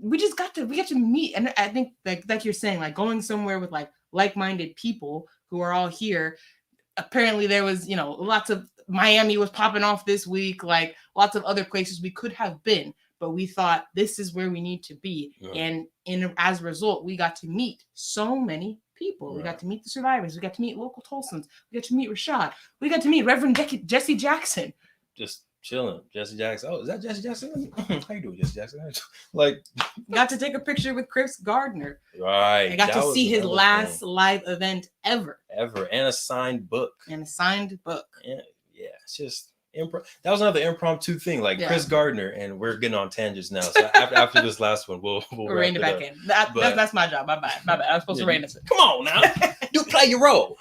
Speaker 2: We got to meet. And I think like you're saying, like, going somewhere with like-minded people who are all here. Apparently there was, lots of Miami was popping off this week, like lots of other places we could have been. But we thought this is where we need to be. Yeah. And as a result, we got to meet so many people. Right. We got to meet the survivors. We got to meet local Tulsans. We got to meet Rashad. We got to meet Reverend Jesse Jackson.
Speaker 1: Just chilling. Jesse Jackson. Oh, is that Jesse Jackson? How you doing, Jesse Jackson?
Speaker 2: Got to take a picture with Chris Gardner.
Speaker 1: Right.
Speaker 2: I got to see his last live event ever.
Speaker 1: And a signed book.
Speaker 2: Yeah,
Speaker 1: it's just... That was another impromptu thing, Chris Gardner, and we're getting on tangents now. So after this last one, we'll
Speaker 2: rein it back in. That's my job. My bad. I was supposed to rein this in.
Speaker 1: Come on now, do play your role.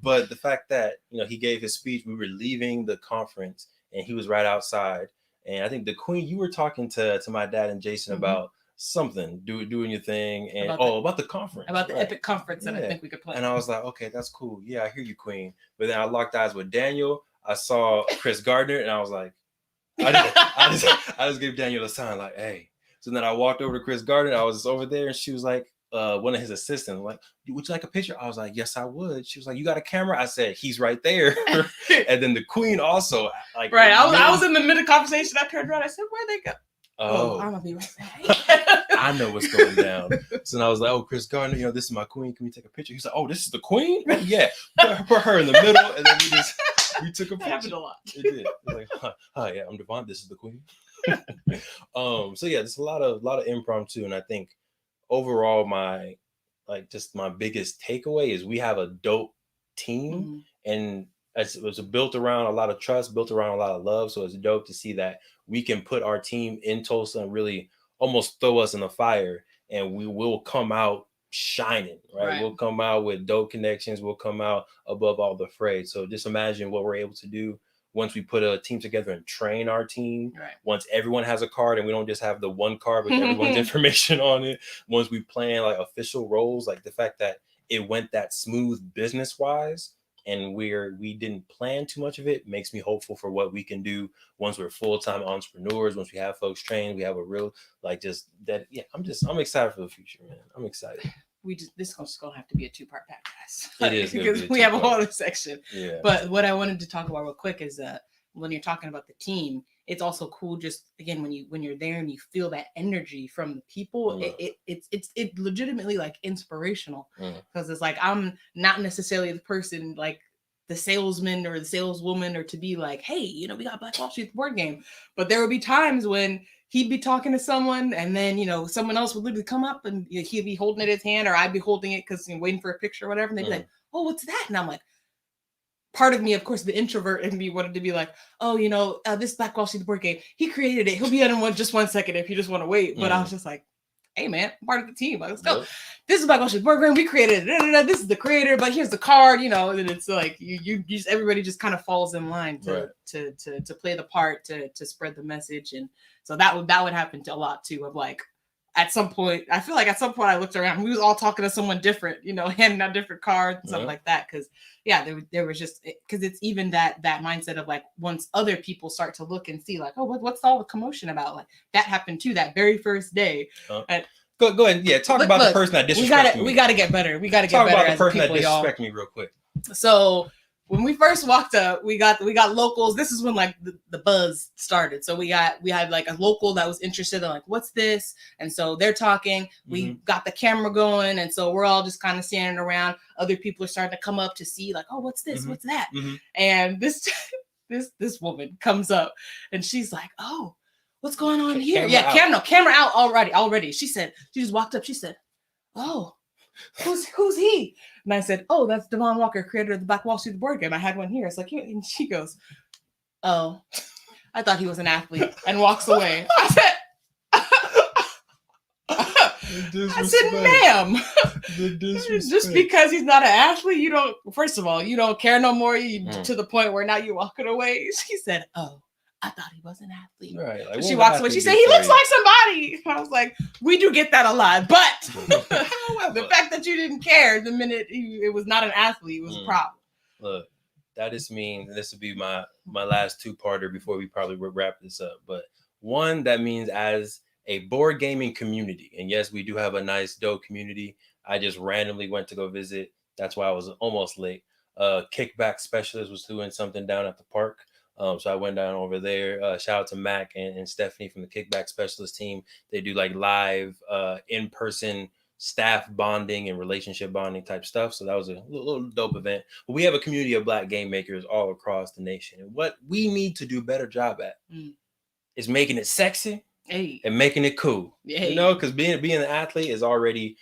Speaker 1: But the fact that he gave his speech, we were leaving the conference, and he was right outside. And I think the Queen, you were talking to my dad and Jason about something, doing your thing, and about the conference,
Speaker 2: about the epic conference that I think we could play.
Speaker 1: And I was like, okay, that's cool. Yeah, I hear you, Queen. But then I locked eyes with Daniel. I saw Chris Gardner, and I was like, I just gave Daniel a sign, like, hey. So then I walked over to Chris Gardner. I was over there, and she was like, one of his assistants, like, would you like a picture? I was like, yes, I would. She was like, you got a camera? I said, he's right there. And then the Queen also, like,
Speaker 2: right. I was in the middle of conversation. I turned around. I said, where'd they go?
Speaker 1: Oh,
Speaker 2: I'm gonna be right back.
Speaker 1: I know what's going down. So then I was like, oh, Chris Gardner, this is my Queen. Can we take a picture? He's like, oh, this is the Queen? Yeah. Put her in the middle, and then we took a picture.
Speaker 2: That happened a lot.
Speaker 1: It did. Like, hi, yeah, I'm Devon. This is the Queen. So yeah, there's a lot of impromptu, and I think overall, my biggest takeaway is we have a dope team, and it was built around a lot of trust, built around a lot of love. So it's dope to see that we can put our team in Tulsa and really almost throw us in the fire, and we will come out shining, right? We'll come out with dope connections. We'll come out above all the fray. So just imagine what we're able to do once we put a team together and train our team. Once everyone has a card, and we don't just have the one card with everyone's information on it. Once we plan like official roles, like the fact that it went that smooth business wise, and we didn't plan too much of it, makes me hopeful for what we can do once we're full-time entrepreneurs, once we have folks trained, we have a real I'm excited for the future, man. I'm excited.
Speaker 2: This is just gonna have to be a 2-part podcast.
Speaker 1: It is
Speaker 2: because we have a whole other section.
Speaker 1: Yeah.
Speaker 2: But what I wanted to talk about real quick is when you're talking about the team, it's also cool. Just again, when you're there and you feel that energy from the people, it's legitimately like inspirational, because it's like I'm not necessarily the person like the salesman or the saleswoman, or to be like, hey, we got Black Wall Street board game. But there would be times when he'd be talking to someone, and then, someone else would literally come up, and he'd be holding it in his hand, or I'd be holding it because waiting for a picture or whatever. And they'd be like, oh, what's that? And I'm like, part of me, of course, the introvert in me wanted to be like, oh, this Black Wall Street board game, he created it. He'll be on just 1 second if you just want to wait. But I was just like, hey, man, I'm part of the team. Like, let's go. This is Black Wall Street board game. We created it. This is the creator, but here's the card, and it's like you just, everybody just kind of falls in line to play the part, to spread the message. And so that would happen to a lot too, of like, at some point, I feel like at some point I looked around, we was all talking to someone different, handing out different cards and stuff like that. Cause there was just, cause it's even that mindset of like, once other people start to look and see like, oh, what's all the commotion about? Like that happened too, that very first day.
Speaker 1: Go ahead. Yeah. Talk about the person that disrespected me.
Speaker 2: We got to get better. We got to get
Speaker 1: talk
Speaker 2: better
Speaker 1: about the person
Speaker 2: people,
Speaker 1: that disrespected me real quick.
Speaker 2: So when we first walked up, we got locals. This is when like the buzz started. So we had like a local that was interested in like, what's this? And so they're talking. We got the camera going, and so we're all just kind of standing around. Other people are starting to come up to see like, oh, what's this? What's that? And this woman comes up, and she's like, oh, what's going on here? Camera out already. She just walked up. She said, oh, who's he? And I said, oh, that's Devon Walker, creator of the Black Wall Street board game. I had one here. It's like, here. And she goes, oh, I thought he was an athlete, and walks away. I said, ma'am, just because he's not an athlete, you don't, first of all, you don't care no more to the point where now you're walking away. She said, oh, I thought he was an athlete.
Speaker 1: Right. Like,
Speaker 2: she walks away. She said, he looks like somebody. And I was like, we do get that a lot. But the fact that you didn't care the minute it was not an athlete was a problem.
Speaker 1: Look, that just means, this would be my last 2-parter before we probably wrap this up. But one, that means as a board gaming community, and yes, we do have a nice, dope community. I just randomly went to go visit. That's why I was almost late. Kickback specialist was doing something down at the park. So I went down over there. Shout out to Mac and Stephanie from the Kickback Specialist team. They do like live in-person staff bonding and relationship bonding type stuff. So that was a little dope event. But we have a community of Black game makers all across the nation. And what we need to do a better job at is making it sexy and making it cool. Because being an athlete is already,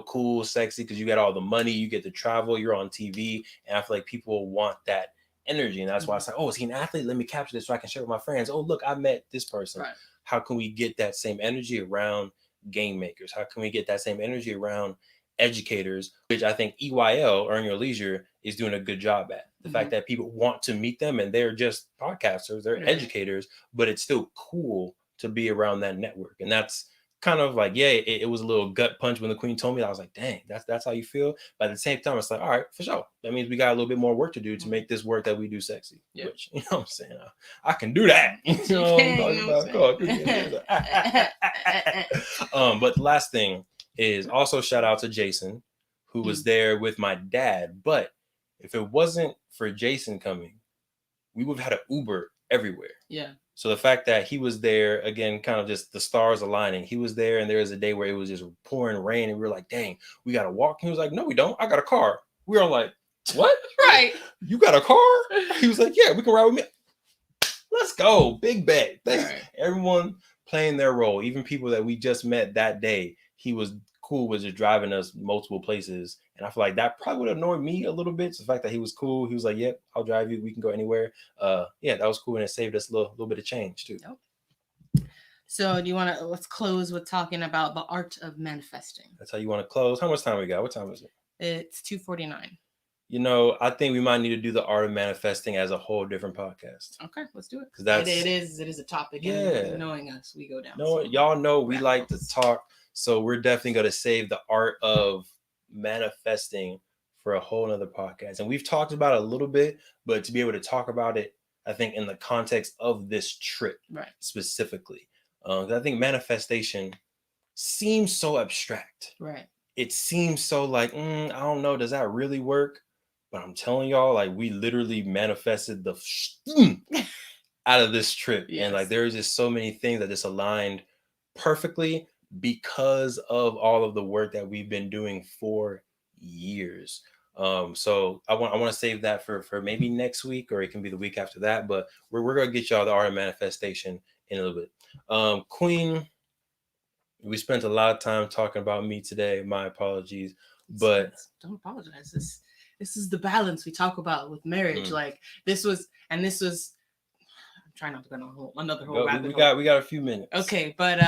Speaker 1: cool, sexy, because you got all the money, you get to travel, you're on TV. And I feel like people want that energy, and that's why I was like, oh, is he an athlete? Let me capture this so I can share with my friends. Oh, look, I met this person. Right. How can we get that same energy around game makers? How can we get that same energy around educators, which I think EYL, Earn Your Leisure, is doing a good job at. The fact that people want to meet them, and they're just podcasters, they're educators, but it's still cool to be around that network. And that's kind of like, it was a little gut punch when the Queen told me. I was like, dang, that's how you feel. But at the same time, it's like, all right, for sure. That means we got a little bit more work to do to make this work that we do sexy. Yeah. Which, what I'm saying? I can do that. But the last thing is also shout out to Jason, who was there with my dad. But if it wasn't for Jason coming, we would have had an Uber everywhere. Yeah. So the fact that he was there, again, kind of just the stars aligning. He was there, and there was a day where it was just pouring rain, and we were like, dang, we got to walk. And he was like, no, we don't. I got a car. We were all like, what?
Speaker 2: Right.
Speaker 1: You got a car? He was like, yeah, we can ride with me. Let's go. Big bet. Thanks. Right. Everyone playing their role, even people that we just met that day. He was cool with just driving us multiple places. And I feel like that probably would annoy me a little bit. So the fact that he was cool, he was like, "Yep, I'll drive you. We can go anywhere." Yeah, that was cool, and it saved us a little bit of change too.
Speaker 2: Yep. So do you want to let's close with talking about the art of manifesting?
Speaker 1: That's how you want to close. How much time we got? What time is it?
Speaker 2: It's 2:49.
Speaker 1: You know, I think we might need to do the art of manifesting as a whole different podcast.
Speaker 2: Okay, let's do it.
Speaker 1: Because
Speaker 2: it is a topic.
Speaker 1: Yeah.
Speaker 2: And knowing us, we go down.
Speaker 1: No, y'all know we like to talk, so we're definitely going to save the art of manifesting for a whole nother podcast. And we've talked about it a little bit, but to be able to talk about it, I think in the context of this trip,
Speaker 2: right,
Speaker 1: specifically, I think manifestation seems so abstract.
Speaker 2: Right.
Speaker 1: It seems so like, I don't know, does that really work? But I'm telling y'all, like, we literally manifested the out of this trip. Yes. And like, there's just so many things that just aligned perfectly because of all of the work that we've been doing for years. So I want to save that for maybe next week, or it can be the week after that. But we're gonna get y'all the art of manifestation in a little bit. Queen, we spent a lot of time talking about me today. My apologies, but
Speaker 2: don't apologize. This is the balance we talk about with marriage. Like this was. I'm trying not to go on another whole rabbit hole.
Speaker 1: We got a few minutes.
Speaker 2: Okay, but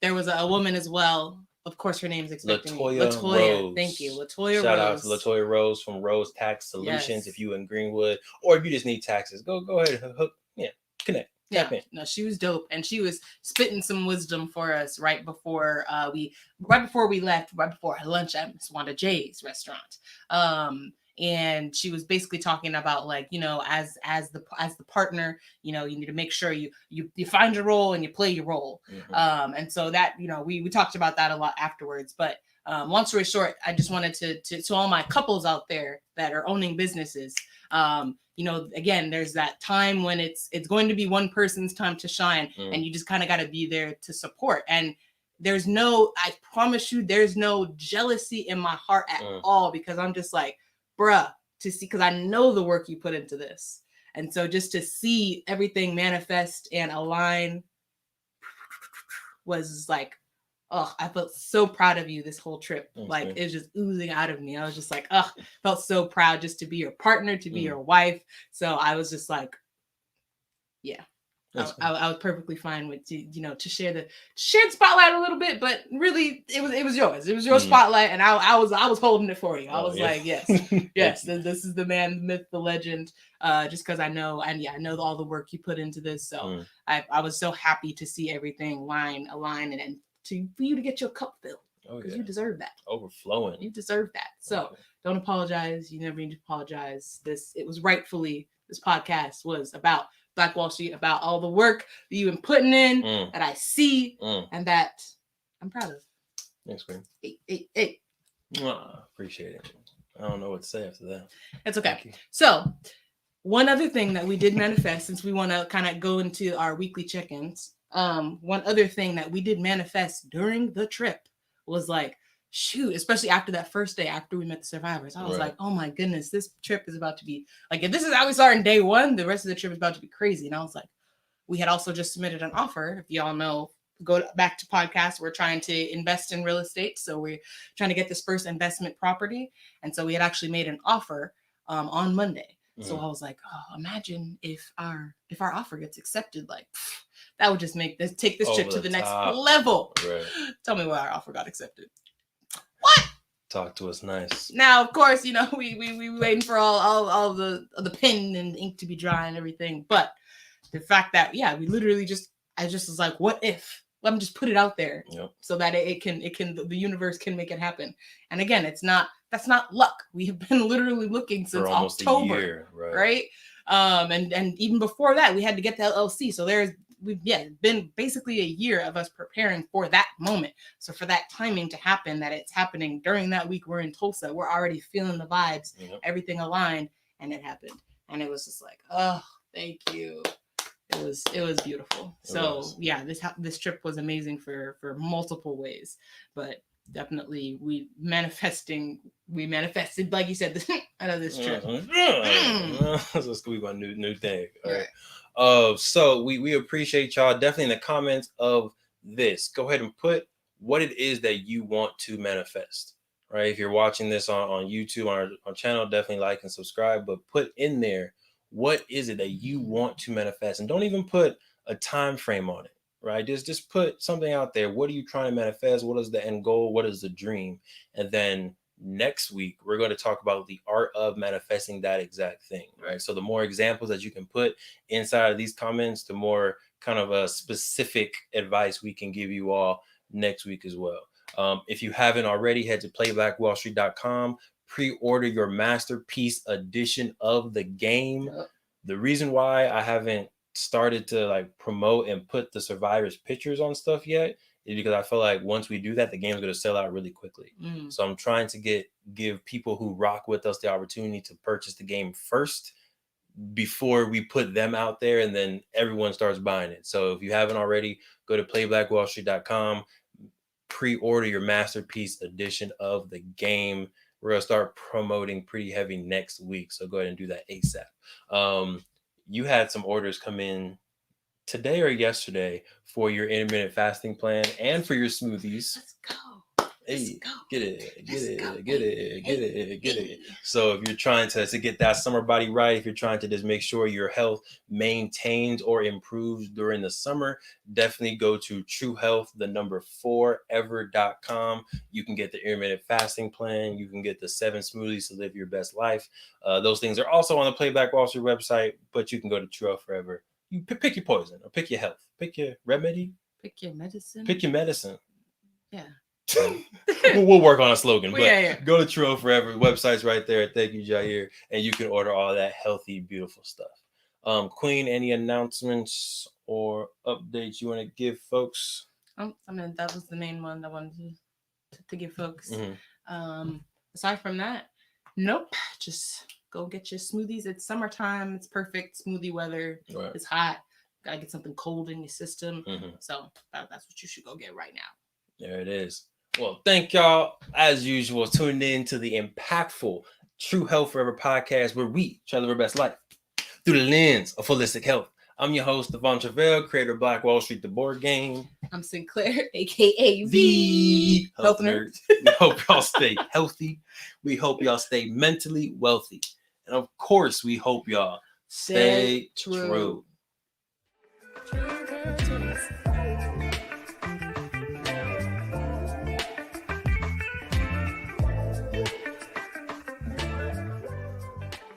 Speaker 2: there was a woman as well. Of course, her name's expecting
Speaker 1: Latoya
Speaker 2: Rose. Thank you, Latoya.
Speaker 1: Shout
Speaker 2: Rose.
Speaker 1: out to Latoya Rose from Rose Tax Solutions.
Speaker 2: Yes.
Speaker 1: If you in Greenwood, or if you just need taxes, go ahead, connect.
Speaker 2: Yeah, no, she was dope, and she was spitting some wisdom for us right before we left, right before lunch at Miss Wanda J's restaurant. And she was basically talking about, like, you know, as the partner, you know, you need to make sure you find your role and you play your role. Mm-hmm. And so that, you know, we talked about that a lot afterwards. But long story short, I just wanted to all my couples out there that are owning businesses. You know, again, there's that time when it's going to be one person's time to shine, and you just kind of got to be there to support. And I promise you, there's no jealousy in my heart at all, because I'm just like, bruh, to see, because I know the work you put into this. And so just to see everything manifest and align was like, oh, I felt so proud of you this whole trip. Thanks, like, man. It was just oozing out of me. I was just like, oh, felt so proud just to be your partner, to be your wife. So I was just like, yeah. I was perfectly fine with, you know, to share the spotlight a little bit, but really it was yours. It was your spotlight, and I was holding it for you. I was like, yes, yes, this is the man, the myth, the legend. Just because I know all the work you put into this. So I was so happy to see everything align, and for you to get your cup filled, because you deserve that.
Speaker 1: Overflowing.
Speaker 2: You deserve that. So don't apologize. You never need to apologize. This podcast was about Black Wall Street, about all the work that you've been putting in, that I see, and that I'm proud of.
Speaker 1: Thanks, Queen.
Speaker 2: Hey.
Speaker 1: Appreciate it. I don't know what to say after that.
Speaker 2: It's okay. So one other thing that we did manifest, since we want to kind of go into our weekly check-ins, one other thing that we did manifest during the trip was like, shoot, especially after that first day, after we met the survivors, I was like, oh my goodness, this trip is about to be like, if this is how we start in day one, the rest of the trip is about to be crazy. And I was like, we had also just submitted an offer. If y'all know, go back to podcasts. We're trying to invest in real estate. So we're trying to get this first investment property. And so we had actually made an offer on Monday. So I was like, oh, imagine if our offer gets accepted, like that would just take this trip to the next level. Right. Tell me why our offer got accepted. What?
Speaker 1: Talk to us nice.
Speaker 2: Now, of course, you know, we waiting for all the pen and ink to be dry and everything. But the fact that, we literally I just was like, what if? Let me just put it out there, so that the universe can make it happen. And again, that's not luck. We have been literally looking since for almost October, a year, right? And even before that, we had to get the LLC. So we've been basically a year of us preparing for that moment. So for that timing to happen, that it's happening during that week we're in Tulsa, we're already feeling the vibes, everything aligned, and it happened. And it was just like, oh, thank you. It was beautiful. This trip was amazing for multiple ways, but definitely we manifested, like you said, out of this trip.
Speaker 1: Let's go about new thing. All right. So we appreciate y'all definitely in the comments of this. Go ahead and put what it is that you want to manifest, right? If you're watching this on YouTube, on our channel, definitely like and subscribe, but put in there, what is it that you want to manifest? And don't even put a time frame on it, right? Just put something out there. What are you trying to manifest? What is the end goal? What is the dream? And then next week, we're going to talk about the art of manifesting that exact thing, right? So the more examples that you can put inside of these comments, the more kind of a specific advice we can give you all next week as well. If you haven't already, head to playblackwallstreet.com, pre-order your masterpiece edition of the game. The reason why I haven't started to like promote and put the survivors pictures on stuff yet is because I feel like once we do that, the game's going to sell out really quickly. So I'm trying to give people who rock with us the opportunity to purchase the game first before we put them out there, and then everyone starts buying it. So if you haven't already, go to playblackwallstreet.com, pre-order your masterpiece edition of the game. We're going to start promoting pretty heavy next week, so go ahead and do that ASAP. You had some orders come in today or yesterday for your intermittent fasting plan and for your smoothies.
Speaker 2: Let's go.
Speaker 1: Hey, get it. So if you're trying to get that summer body right, if you're trying to just make sure your health maintains or improves during the summer, definitely go to truehealth4ever.com. You can get the intermittent fasting plan. You can get the 7 smoothies to live your best life. Those things are also on the Playback Wall Street website, but you can go to True Health Forever. You pick your poison or pick your health. Pick your remedy.
Speaker 2: Pick your medicine.
Speaker 1: Pick your medicine.
Speaker 2: Yeah.
Speaker 1: We'll work on a slogan, but
Speaker 2: yeah.
Speaker 1: Go to True Forever. Website's right there. Thank you, Jair. And you can order all that healthy, beautiful stuff. Queen, any announcements or updates you want to give folks?
Speaker 2: I mean, that was the main one I wanted to give folks. Aside from that, nope. Just go get your smoothies. It's summertime. It's perfect smoothie weather.
Speaker 1: Right.
Speaker 2: It's hot. Gotta get something cold in your system. So that's what you should go get right now.
Speaker 1: There it is. Well, thank y'all, as usual, tuning in to the impactful True Health Forever podcast, where we try to live our best life through the lens of holistic health. I'm your host, Truvel, creator of Black Wall Street, the board game.
Speaker 2: I'm Sinclair, aka
Speaker 1: the
Speaker 2: Health Nerd.
Speaker 1: We hope y'all stay healthy. We hope y'all stay mentally wealthy. And of course, we hope y'all stay true.